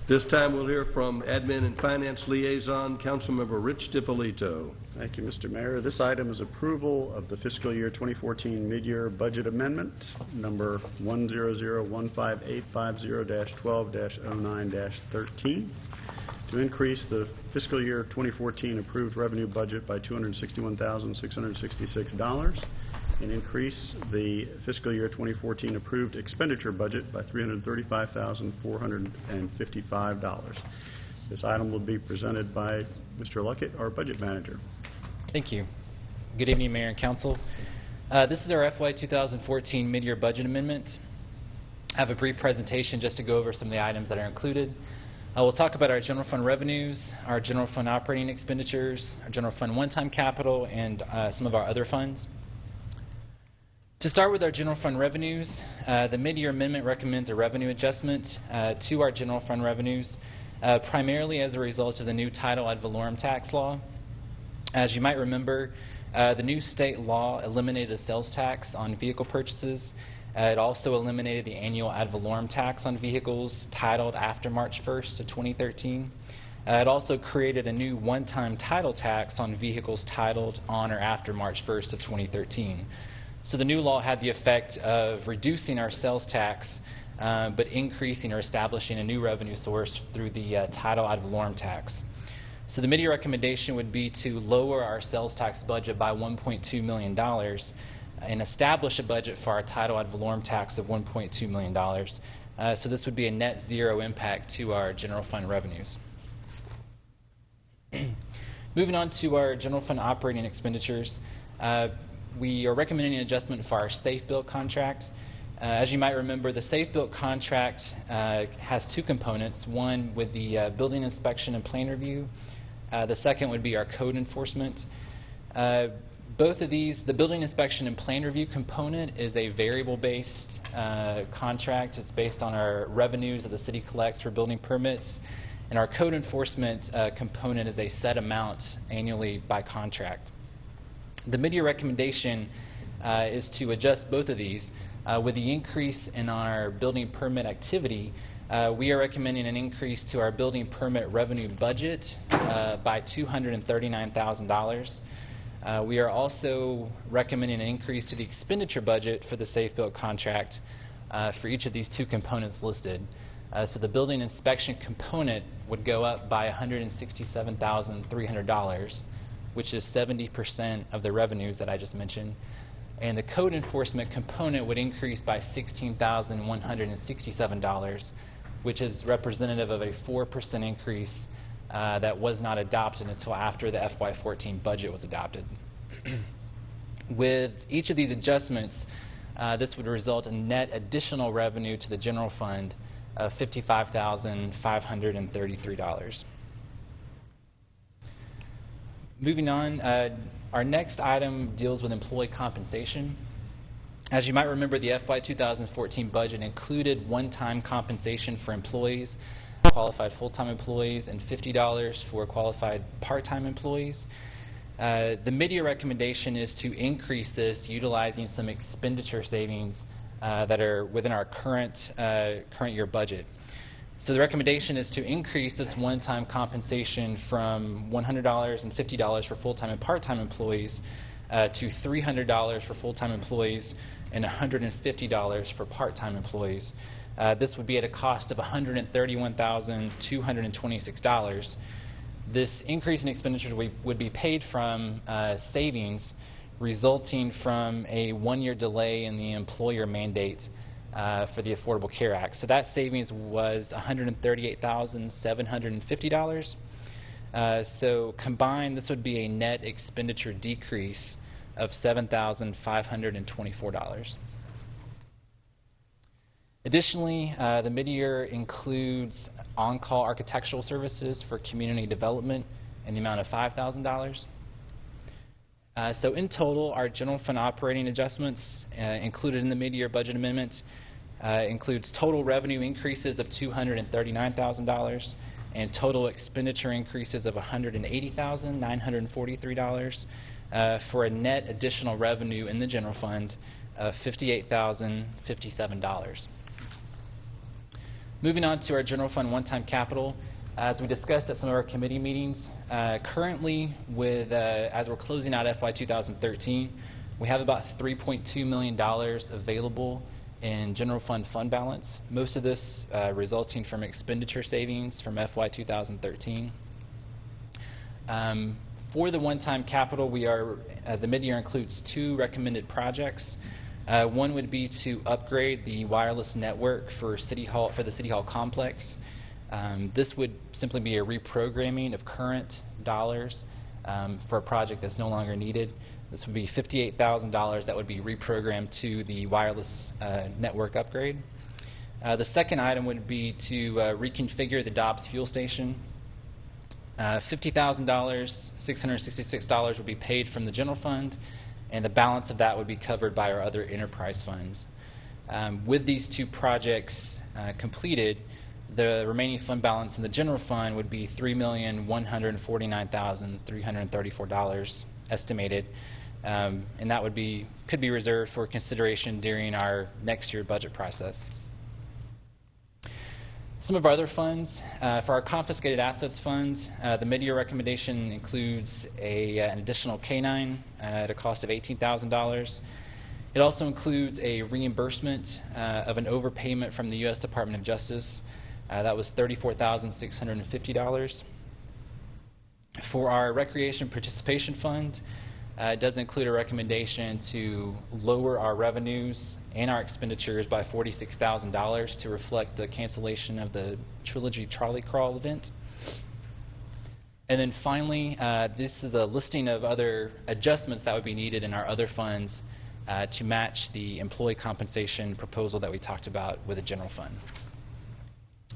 This time we'll hear from Admin and Finance Liaison, Councilmember Rich DiPolito. Thank you, Mr. Mayor. This item is approval of the fiscal year 2014 mid-year budget amendment, number 1001585-12-09-13, to increase the fiscal year 2014 approved revenue budget by $261,666 and increase the fiscal year 2014 approved expenditure budget by $335,455. This item will be presented by Mr. Luckett, our budget manager. Thank you. Good evening, Mayor and Council. This is our FY 2014 mid-year budget amendment. I have a brief presentation just to go over some of the items that are included. We'll talk about our general fund revenues, our general fund operating expenditures, our general fund one-time capital, and some of our other funds. To start with our general fund revenues, the mid-year amendment recommends a revenue adjustment to our general fund revenues, primarily as a result of the new title ad valorem tax law. As you might remember, the new state law eliminated the sales tax on vehicle purchases. It also eliminated the annual ad valorem tax on vehicles titled after March 1st of 2013. It also created a new one-time title tax on vehicles titled on or after March 1st of 2013. So the new law had the effect of reducing our sales tax, but increasing or establishing a new revenue source through the title ad valorem tax. So the mid-year recommendation would be to lower our sales tax budget by $1.2 million and establish a budget for our title ad valorem tax of $1.2 million. So this would be a net zero impact to our general fund revenues. Moving on to our general fund operating expenditures. We are recommending an adjustment for our Safe Built contract. As you might remember, the Safe Built contract has two components, one with the building inspection and plan review. The second would be our code enforcement. Both of these, the building inspection and plan review component is a variable-based contract. It's based on our revenues that the city collects for building permits. And our code enforcement component is a set amount annually by contract. The mid-year recommendation is to adjust both of these. With the increase in our building permit activity, we are recommending an increase to our building permit revenue budget by $239,000. We are also recommending an increase to the expenditure budget for the Safe Built contract for each of these two components listed. So the building inspection component would go up by $167,300, which is 70% of the revenues that I just mentioned. And the code enforcement component would increase by $16,167, which is representative of a 4% increase that was not adopted until after the FY14 budget was adopted. With each of these adjustments, this would result in net additional revenue to the general fund of $55,533. Moving on, our next item deals with employee compensation. As you might remember, the FY 2014 budget included one-time compensation for employees, qualified full-time employees, and $50 for qualified part-time employees. The mid-year recommendation is to increase this utilizing some expenditure savings that are within our current year budget. So the recommendation is to increase this one-time compensation from $100 for full-time and part-time employees to $300 for full-time employees and $150 for part-time employees. This would be at a cost of $131,226. This increase in expenditures would be paid from savings resulting from a one-year delay in the employer mandate for the Affordable Care Act. So that savings was $138,750. So combined, this would be a net expenditure decrease of $7,524. Additionally, the mid-year includes on-call architectural services for community development in the amount of $5,000. So in total, our general fund operating adjustments included in the mid-year budget amendment includes total revenue increases of $239,000 and total expenditure increases of $180,943 for a net additional revenue in the general fund of $58,057. Moving on to our general fund one-time capital, as we discussed at some of our committee meetings, currently as we're closing out FY 2013, we have about $3.2 million available in general fund balance, most of this resulting from expenditure savings from FY 2013. For the one-time capital, the mid-year includes two recommended projects. One would be to upgrade the wireless network for the City Hall complex. This would simply be a reprogramming of current dollars for a project that's no longer needed. This would be $58,000 that would be reprogrammed to the wireless network upgrade. The second item would be to reconfigure the Dobbs fuel station. $50,000, $666 would be paid from the general fund, and the balance of that would be covered by our other enterprise funds. With these two projects completed, the remaining fund balance in the general fund would be $3,149,334 estimated, and that could be reserved for consideration during our next year budget process. Some of our other funds, for our confiscated assets funds, the mid-year recommendation includes an additional K-9 at a cost of $18,000. It also includes a reimbursement of an overpayment from the U.S. Department of Justice. That was $34,650. For our recreation participation fund, it does include a recommendation to lower our revenues and our expenditures by $46,000 to reflect the cancellation of the Trilogy Trolley Crawl event. And then finally, this is a listing of other adjustments that would be needed in our other funds to match the employee compensation proposal that we talked about with the general fund.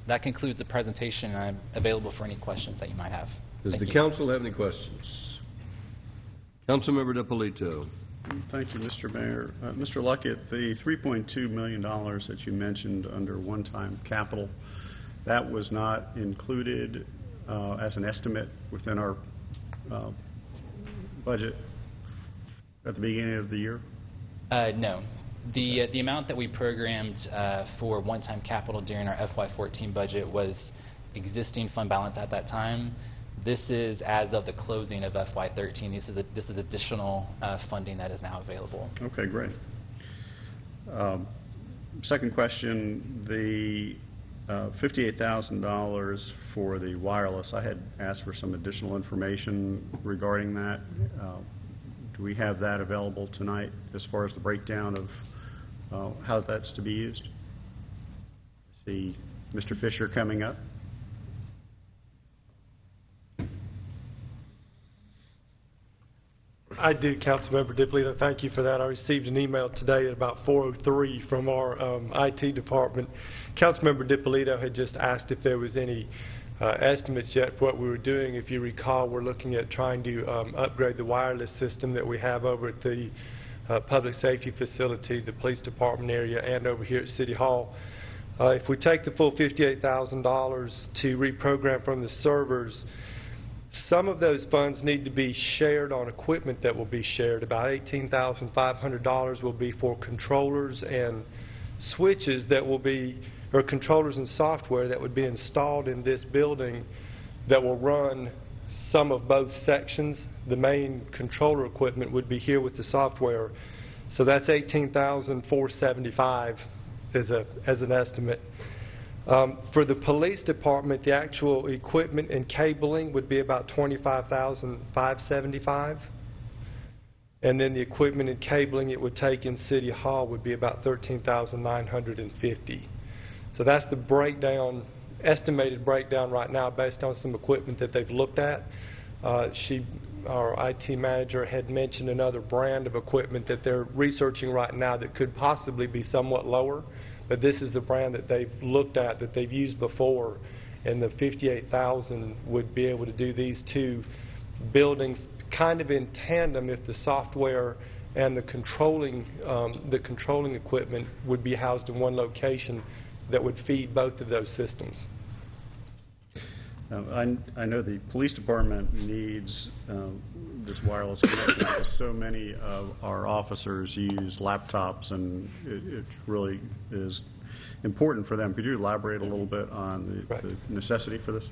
That concludes the presentation. I'm available for any questions that you might have. Does the council have any questions? Councilmember DiPolito. Thank you, Mr. Mayor. Mr. Luckett, the $3.2 million that you mentioned under one-time capital, that was not included as an estimate within our budget at the beginning of the year? No. The amount that we programmed for one-time capital during our FY14 budget was existing fund balance at that time. This is as of the closing of FY13. This is additional funding that is now available. Okay, great. Second question, the $58,000 for the wireless, I had asked for some additional information regarding that. Do we have that available tonight as far as the breakdown of how that's to be used? I see Mr. Fisher coming up. I do, Councilmember DiPolito. Thank you for that. I received an email today at about 4:03 from our IT department. Councilmember DiPolito had just asked if there was any estimates yet for what we were doing. If you recall, we're looking at trying to upgrade the wireless system that we have over at the public safety facility, the police department area, and over here at City Hall. If we take the full $58,000 to reprogram from the servers, some of those funds need to be shared on equipment that will be shared. About $18,500 will be for controllers and switches that will be or controllers and software that would be installed in this building that will run some of both sections. The main controller equipment would be here with the software. So that's $18,475 as an estimate. For the police department, the actual equipment and cabling would be about $25,575. And then the equipment and cabling it would take in City Hall would be about $13,950. So that's the breakdown, estimated breakdown right now based on some equipment that they've looked at. Our IT manager had mentioned another brand of equipment that they're researching right now that could possibly be somewhat lower, but this is the brand that they've looked at, that they've used before, and the $58,000 would be able to do these two buildings kind of in tandem if the software and the controlling equipment would be housed in one location that would feed both of those systems. I know the police department needs this wireless connection because so many of our officers use laptops, and it really is important for them. Could you elaborate a little bit on the necessity for this?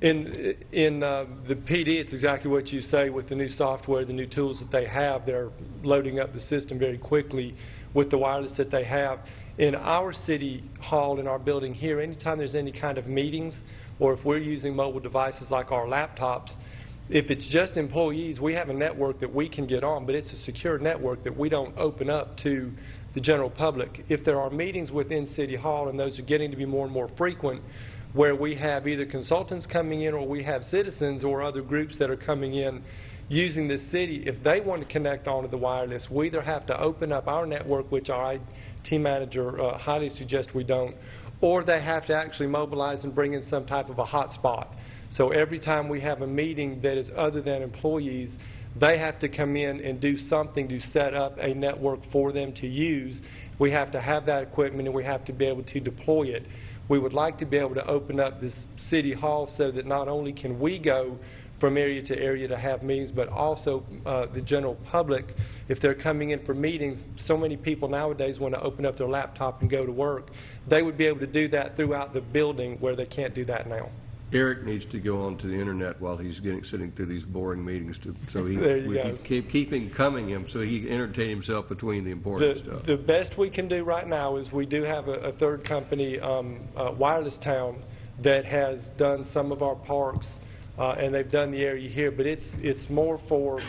In the PD, it's exactly what you say. With the new software, the new tools that they have, they're loading up the system very quickly with the wireless that they have. In our City Hall, in our building here, anytime there's any kind of meetings, or if we're using mobile devices like our laptops, if it's just employees, we have a network that we can get on, but it's a secure network that we don't open up to the general public. If there are meetings within City Hall, and those are getting to be more and more frequent, where we have either consultants coming in or we have citizens or other groups that are coming in using the city, if they want to connect onto the wireless, we either have to open up our network, which our IT manager highly suggests we don't, or they have to actually mobilize and bring in some type of a hotspot. So every time we have a meeting that is other than employees, they have to come in and do something to set up a network for them to use. We have to have that equipment and we have to be able to deploy it. We would like to be able to open up this City Hall so that not only can we go from area to area to have meetings, but also the general public, if they're coming in for meetings, so many people nowadays want to open up their laptop and go to work. They would be able to do that throughout the building where they can't do that now. Eric needs to go onto the internet while he's sitting through these boring meetings, so we go. can keep coming him so he can entertain himself between the important stuff. The best we can do right now is we do have a third company, Wireless Town, that has done some of our parks, and they've done the area here, but it's more for,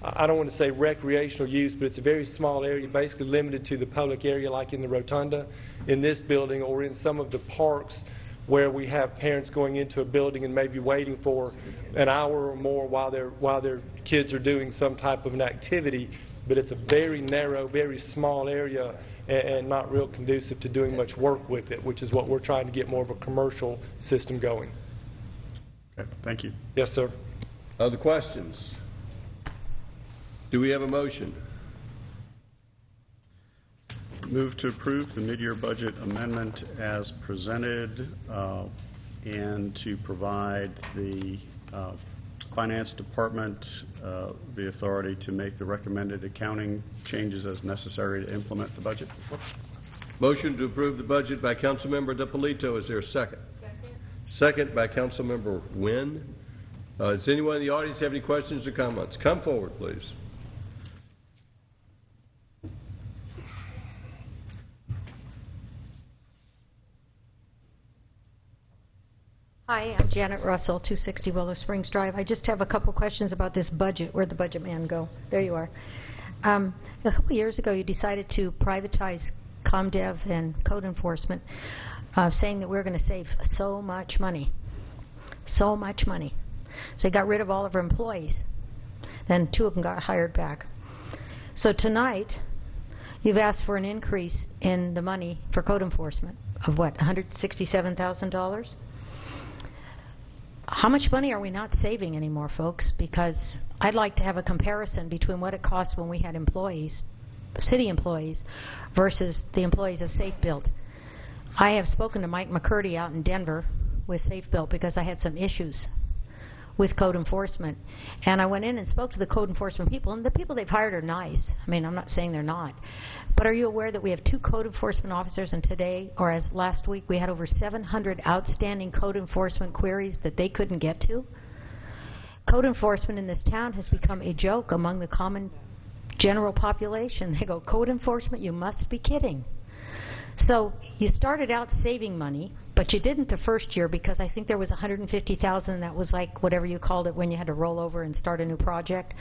I don't want to say recreational use, but it's a very small area, basically limited to the public area like in the Rotunda, in this building, or in some of the parks where we have parents going into a building and maybe waiting for an hour or more while their kids are doing some type of an activity. But it's a very narrow, very small area and not real conducive to doing much work with it, which is what we're trying to get more of a commercial system going. Okay, thank you. Yes, sir. Other questions? Do we have a motion? Move to approve the mid-year budget amendment as presented and to provide the Finance Department the authority to make the recommended accounting changes as necessary to implement the budget. Motion to approve the budget by Councilmember DiPolito. Is there a second? Second by Councilmember Wynn. Does anyone in the audience have any questions or comments? Come forward, please. Hi, I'm Janet Russell, 260 Willow Springs Drive. I just have a couple questions about this budget. Where'd the budget man go? There you are. A couple years ago, you decided to privatize ComDev and code enforcement, saying that we're going to save so much money. So much money. So you got rid of all of our employees. Then 2 of them got hired back. So tonight, you've asked for an increase in the money for code enforcement of what, $167,000? How much money are we not saving anymore, folks? Because I'd like to have a comparison between what it cost when we had employees, city employees, versus the employees of SafeBuilt. I have spoken to Mike McCurdy out in Denver with SafeBuilt because I had some issues with code enforcement. And I went in and spoke to the code enforcement people, and the people they've hired are nice. I mean, I'm not saying they're not. But are you aware that we have 2 code enforcement officers, and today, or as last week, we had over 700 outstanding code enforcement queries that they couldn't get to? Code enforcement in this town has become a joke among the common general population. They go, code enforcement, you must be kidding. So you started out saving money, but you didn't the first year because I think there was $150,000. That was like whatever you called it when you had to roll over and start a new project.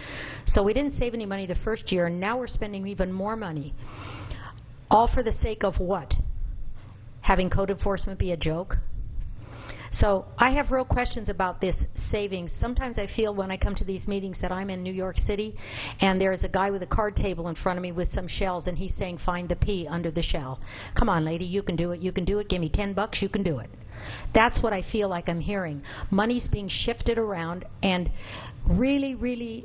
So we didn't save any money the first year, and now we're spending even more money. All for the sake of what? Having code enforcement be a joke? So I have real questions about this savings. Sometimes I feel when I come to these meetings that I'm in New York City and there's a guy with a card table in front of me with some shells and he's saying, find the P under the shell. Come on, lady, you can do it, you can do it. Give me $10, you can do it. That's what I feel like I'm hearing. Money's being shifted around and really, really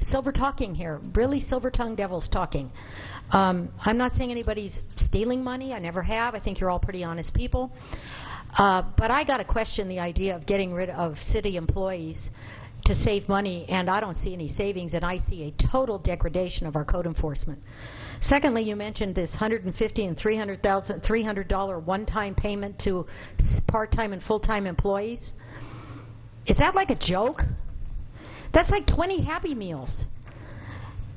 silver talking here. Really silver-tongued devils talking. I'm not saying anybody's stealing money. I never have. I think you're all pretty honest people. But I got to question the idea of getting rid of city employees to save money, and I don't see any savings, and I see a total degradation of our code enforcement. Secondly, you mentioned this $150,000 and $300 one-time payment to part-time and full-time employees. Is that like a joke? That's like 20 Happy Meals.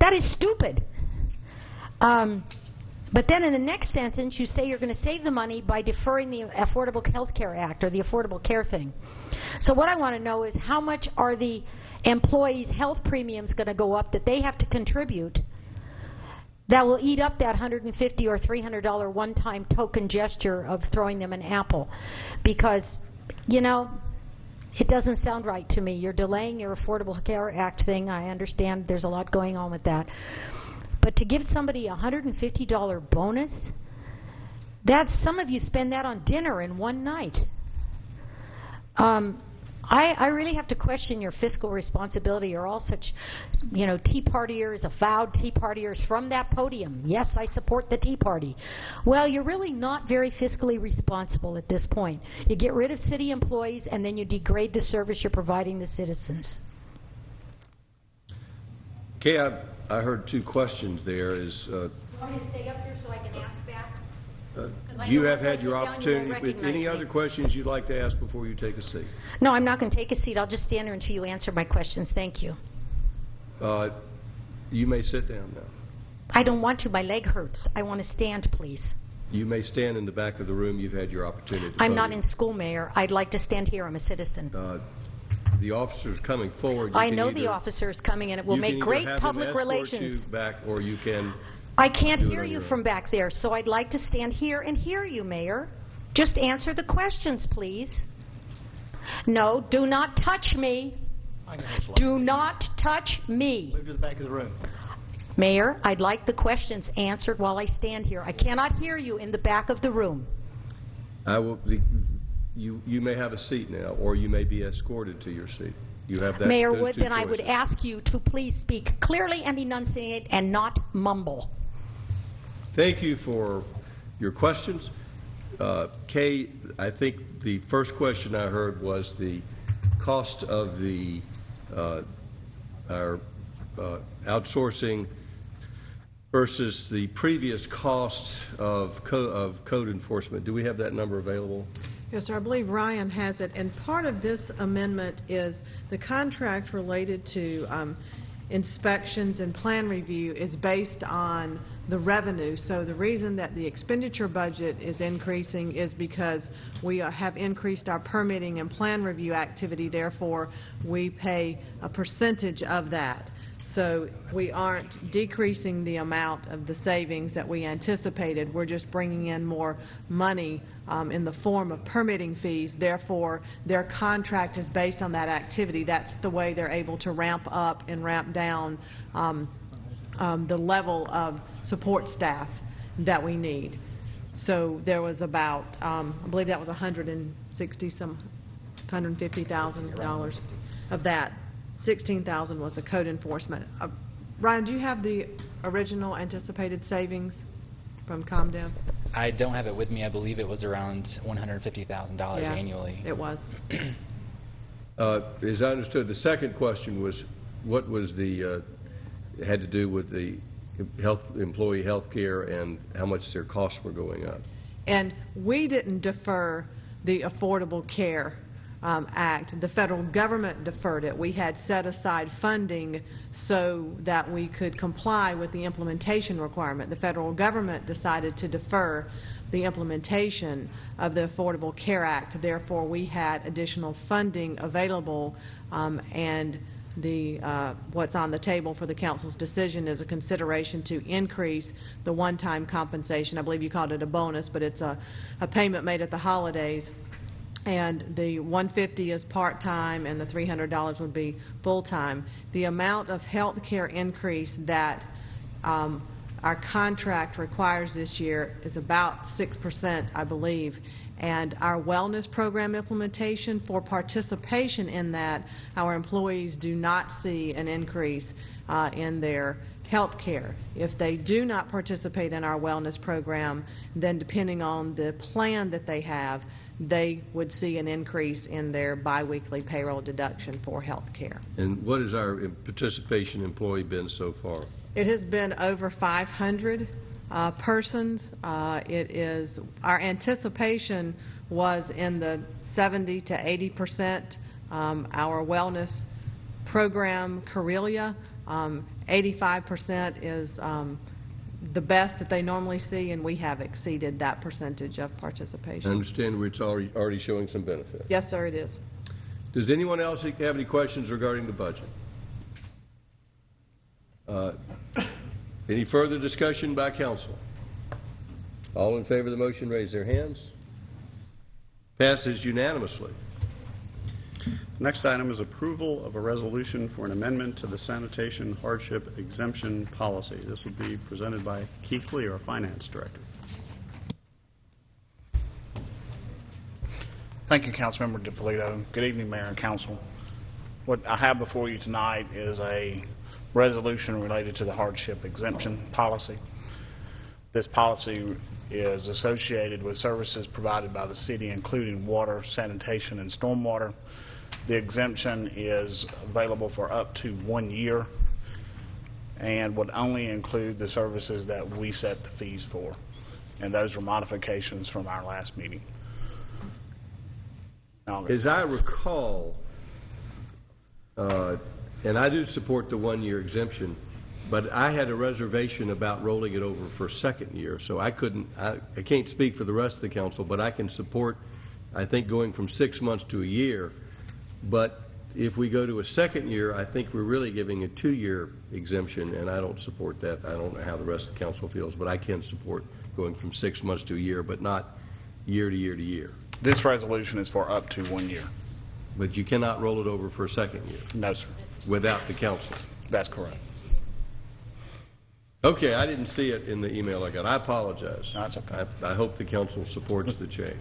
That is stupid. But then in the next sentence, you say you're going to save the money by deferring the Affordable Health Care Act or the Affordable Care thing. So what I want to know is how much are the employees' health premiums going to go up that they have to contribute that will eat up that $150 or $300 one-time token gesture of throwing them an apple? Because, you know, it doesn't sound right to me. You're delaying your Affordable Care Act thing. I understand there's a lot going on with that. But to give somebody a $150 bonus, that's, some of you spend that on dinner in one night. I really have to question your fiscal responsibility. You're all such, you know, Tea Partiers, avowed Tea Partiers from that podium. Yes, I support the Tea Party. Well, you're really not very fiscally responsible at this point. You get rid of city employees and then you degrade the service you're providing the citizens. Kay, I heard 2 questions there. You want me to stay up here so I can ask back? You have had your opportunity. With any other questions you'd like to ask before you take a seat? No, I'm not going to take a seat. I'll just stand there until you answer my questions. Thank you. You may sit down now. I don't want to. My leg hurts. I want to stand, please. You may stand in the back of the room. You've had your opportunity. I'm not in school, Mayor. I'd like to stand here. I'm a citizen. The officer's coming forward. I know the officer's coming, and it will make great public relations. You back, or you can. I can't hear you from back there, so I'd like to stand here and hear you, Mayor. Just answer the questions, please. No, do not touch me. Do not touch me. Move to the back of the room. Mayor, I'd like the questions answered while I stand here. I cannot hear you in the back of the room. I will. You may have a seat now, or you may be escorted to your seat. You have that. Mayor Wood, then I would ask you to please speak clearly and enunciate and not mumble. Thank you for your questions. Kay, I think the first question I heard was the cost of the our outsourcing versus the previous cost of code enforcement. Do we have that number available? Yes, sir. I believe Ryan has it. And part of this amendment is the contract related to inspections and plan review is based on the revenue. So the reason that the expenditure budget is increasing is because we have increased our permitting and plan review activity. Therefore, we pay a percentage of that. So we aren't decreasing the amount of the savings that we anticipated. We're just bringing in more money in the form of permitting fees. Therefore, their contract is based on that activity. That's the way they're able to ramp up and ramp down the level of support staff that we need. So there was about, I believe that was $150,000 of that. $16,000 was the code enforcement. Ryan, do you have the original anticipated savings from ComDev? I don't have it with me. I believe it was around $150,000 annually. It was. As I understood, the second question was what was the, had to do with the employee health care and how much their costs were going up. And we didn't defer the Affordable Care Act. The federal government deferred it. We had set aside funding so that we could comply with the implementation requirement. The federal government decided to defer the implementation of the Affordable Care Act. Therefore, we had additional funding available, and what's on the table for the council's decision is a consideration to increase the one-time compensation. I believe you called it a bonus, but it's a payment made at the holidays. And the $150 is part-time and the $300 would be full-time. The amount of health care increase that our contract requires this year is about 6%, I believe. And our wellness program implementation, for participation in that, our employees do not see an increase in their health care. If they do not participate in our wellness program, then depending on the plan that they have, they would see an increase in their biweekly payroll deduction for health care. And what has our participation employee been so far? It has been over 500 persons. Our anticipation was in the 70 to 80%. Our wellness program, Corelia, 85% is the best that they normally see, and we have exceeded that percentage of participation. I understand it's already showing some benefit. Yes, sir, it is. Does anyone else have any questions regarding the budget? Any further discussion by council? All in favor of the motion, raise their hands. Passes unanimously. Next item is approval of a resolution for an amendment to the sanitation hardship exemption policy. This will be presented by Keith Lee, our finance director. Thank you, Councilmember DiPolito. Good evening, Mayor and Council. What I have before you tonight is a resolution related to the hardship exemption policy. This policy is associated with services provided by the city, including water, sanitation, and stormwater. The exemption is available for up to 1 year and would only include the services that we set the fees for. And those were modifications from our last meeting. As I recall, and I do support the 1 year exemption, but I had a reservation about rolling it over for a second year, so I can't speak for the rest of the council, but I can support, I think, going from 6 months to a year. But if we go to a second year, I think we're really giving a 2-year exemption, and I don't support that. I don't know how the rest of the council feels, but I can support going from 6 months to a year, but not year to year to year. This resolution is for up to 1 year. But you cannot roll it over for a second year? No, sir. Without the council? That's correct. Okay, I didn't see it in the email I got. I apologize. No, that's okay. I hope the council supports the change.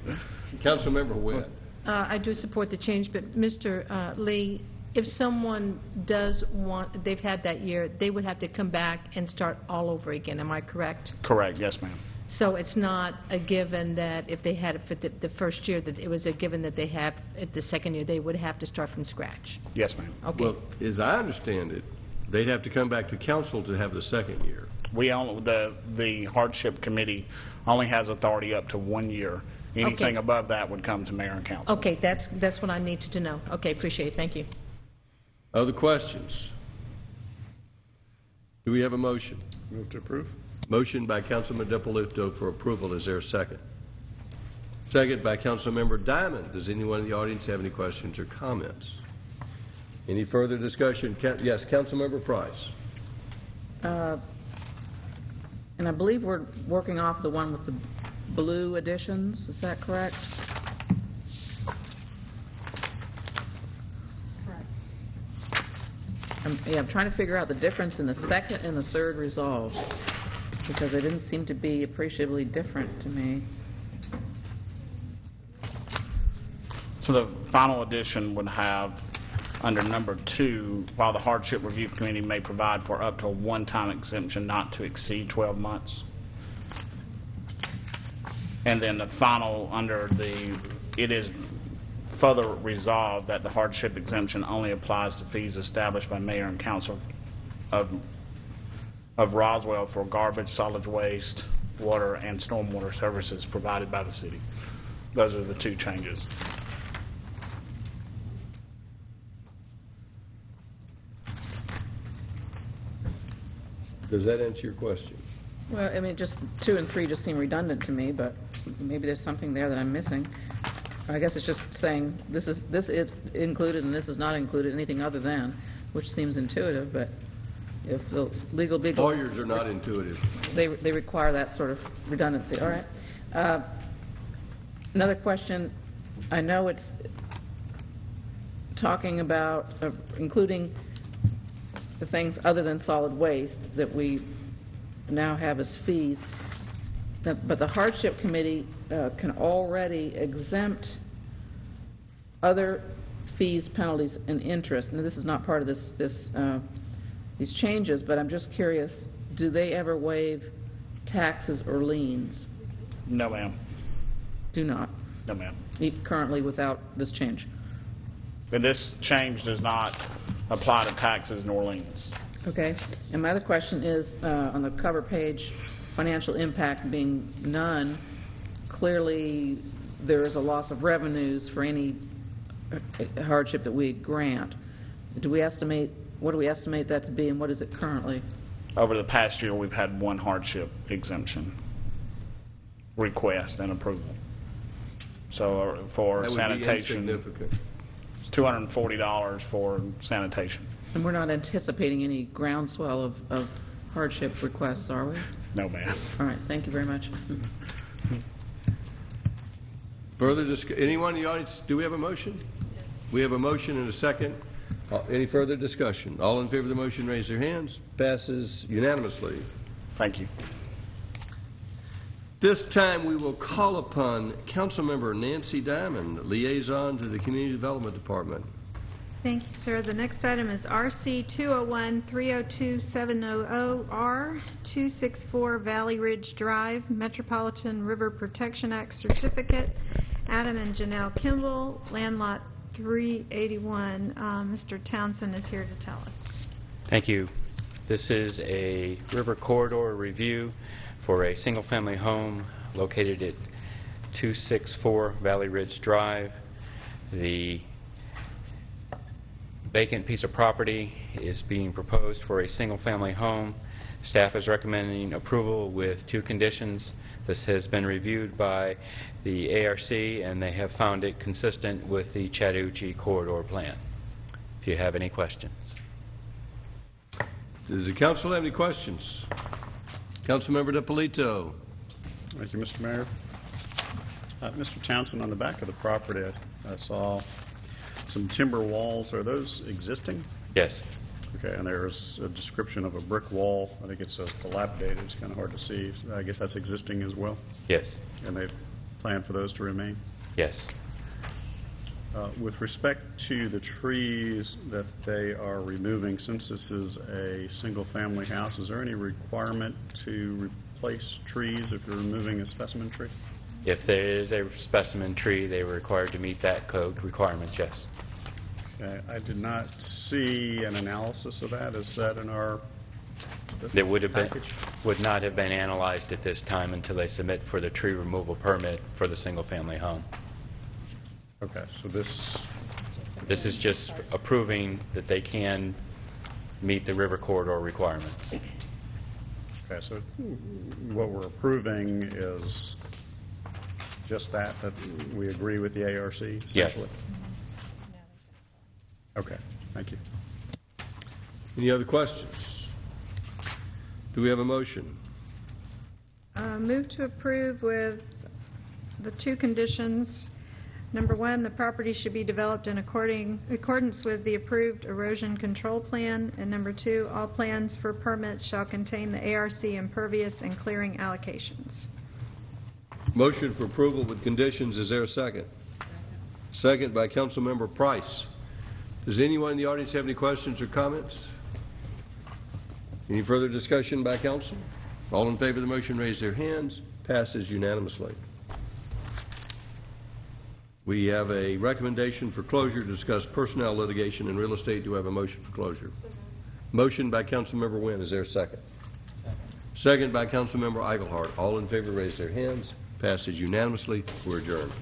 Councilmember Wynn. I do support the change, but Mr. Lee, if someone does want, they've had that year, they would have to come back and start all over again. Am I correct? Correct. Yes, ma'am. So it's not a given that if they had it for the first year, that it was a given that they have at the second year, they would have to start from scratch. Yes, ma'am. Okay. Well, as I understand it, they'd have to come back to council to have the second year. The hardship committee only has authority up to 1 year. Anything above that would come to mayor and council. Okay, that's what I needed to know. Okay, appreciate it. Thank you. Other questions? Do we have a motion? Move to approve. Motion by Councilman DiPolito for approval. Is there a second? Second by Councilmember Diamond. Does anyone in the audience have any questions or comments? Any further discussion? Yes, Councilmember Price. And I believe we're working off the one with the blue additions. Is that correct? I'm trying to figure out the difference in the second and the third resolve, because they didn't seem to be appreciably different to me. So the final addition would have, under number 2, while the hardship review committee may provide for up to a one-time exemption not to exceed 12 months. And then the final, under the, it is further resolve that the hardship exemption only applies to fees established by mayor and council of Roswell for garbage, solid waste, water, and stormwater services provided by the city. Those are the two changes. Does that answer your question? Well, I mean, just 2 and 3 just seem redundant to me, but maybe there's something there that I'm missing. I guess it's just saying this is included and this is not included, anything other than, which seems intuitive, but if the legal big Lawyers are not intuitive. they require that sort of redundancy. All right. Another question. I know it's talking about including the things other than solid waste that we now have as fees, but the hardship committee can already exempt other fees, penalties, and interest. And this is not part of these changes, but I'm just curious, do they ever waive taxes or liens? No, ma'am. Do not? No, ma'am. Currently without this change? And this change does not apply to taxes nor liens. Okay. And my other question is, on the cover page, financial impact being none, clearly there is a loss of revenues for any hardship that we grant. What do we estimate that to be, and what is it currently? Over the past year, we've had one hardship exemption request and approval. So for sanitation, it's $240 for sanitation. And we're not anticipating any groundswell of hardship requests, are we? No, ma'am. All right. Thank you very much. Further anyone in the audience, do we have a motion? Yes. We have a motion and a second. Any further discussion? All in favor of the motion, raise their hands. Passes unanimously. Thank you. This time we will call upon Councilmember Nancy Diamond, liaison to the Community Development Department. Thank you, sir. The next item is RC 201-302-700R 264 Valley Ridge Drive, Metropolitan River Protection Act Certificate. Adam and Janelle Kimball, land lot 381. Mr. Townsend is here to tell us. Thank you. This is a river corridor review for a single-family home located at 264 Valley Ridge Drive. The vacant piece of property is being proposed for a single-family home. Staff is recommending approval with 2 conditions. This has been reviewed by the ARC, and they have found it consistent with the Chattahoochee Corridor Plan. If you have any questions. Does the council have any questions? Councilmember DiPolito. Thank you, Mr. Mayor. Mr. Townsend, on the back of the property, I saw some timber walls. Are those existing? Yes. Okay, and there's a description of a brick wall. I think it's dilapidated. It's kind of hard to see. I guess that's existing as well? Yes. And they plan for those to remain? Yes. With respect to the trees that they are removing, since this is a single-family house, is there any requirement to replace trees if you're removing a specimen tree? If there is a specimen tree, they were required to meet that code requirement, yes. Okay. I did not see an analysis of that. Is that in our That would not have been analyzed at this time until they submit for the tree removal permit for the single-family home. Okay, so This is just approving that they can meet the river corridor requirements. Okay, so what we're approving is just that we agree with the ARC, essentially? Yes. Okay, thank you. Any other questions? Do we have a motion? Move to approve with the 2 conditions. Number 1, the property should be developed in accordance with the approved erosion control plan. And number 2, all plans for permits shall contain the ARC impervious and clearing allocations. Motion for approval with conditions. Is there a second? Second by Councilmember Price. Does anyone in the audience have any questions or comments? Any further discussion by council? All in favor of the motion raise their hands. Passes unanimously. We have a recommendation for closure to discuss personnel litigation and real estate. Do we have a motion for closure? Motion by Councilmember Wynn. Is there a second? Second by Councilmember Eichelhardt. All in favor raise their hands. Passes unanimously. We're adjourned.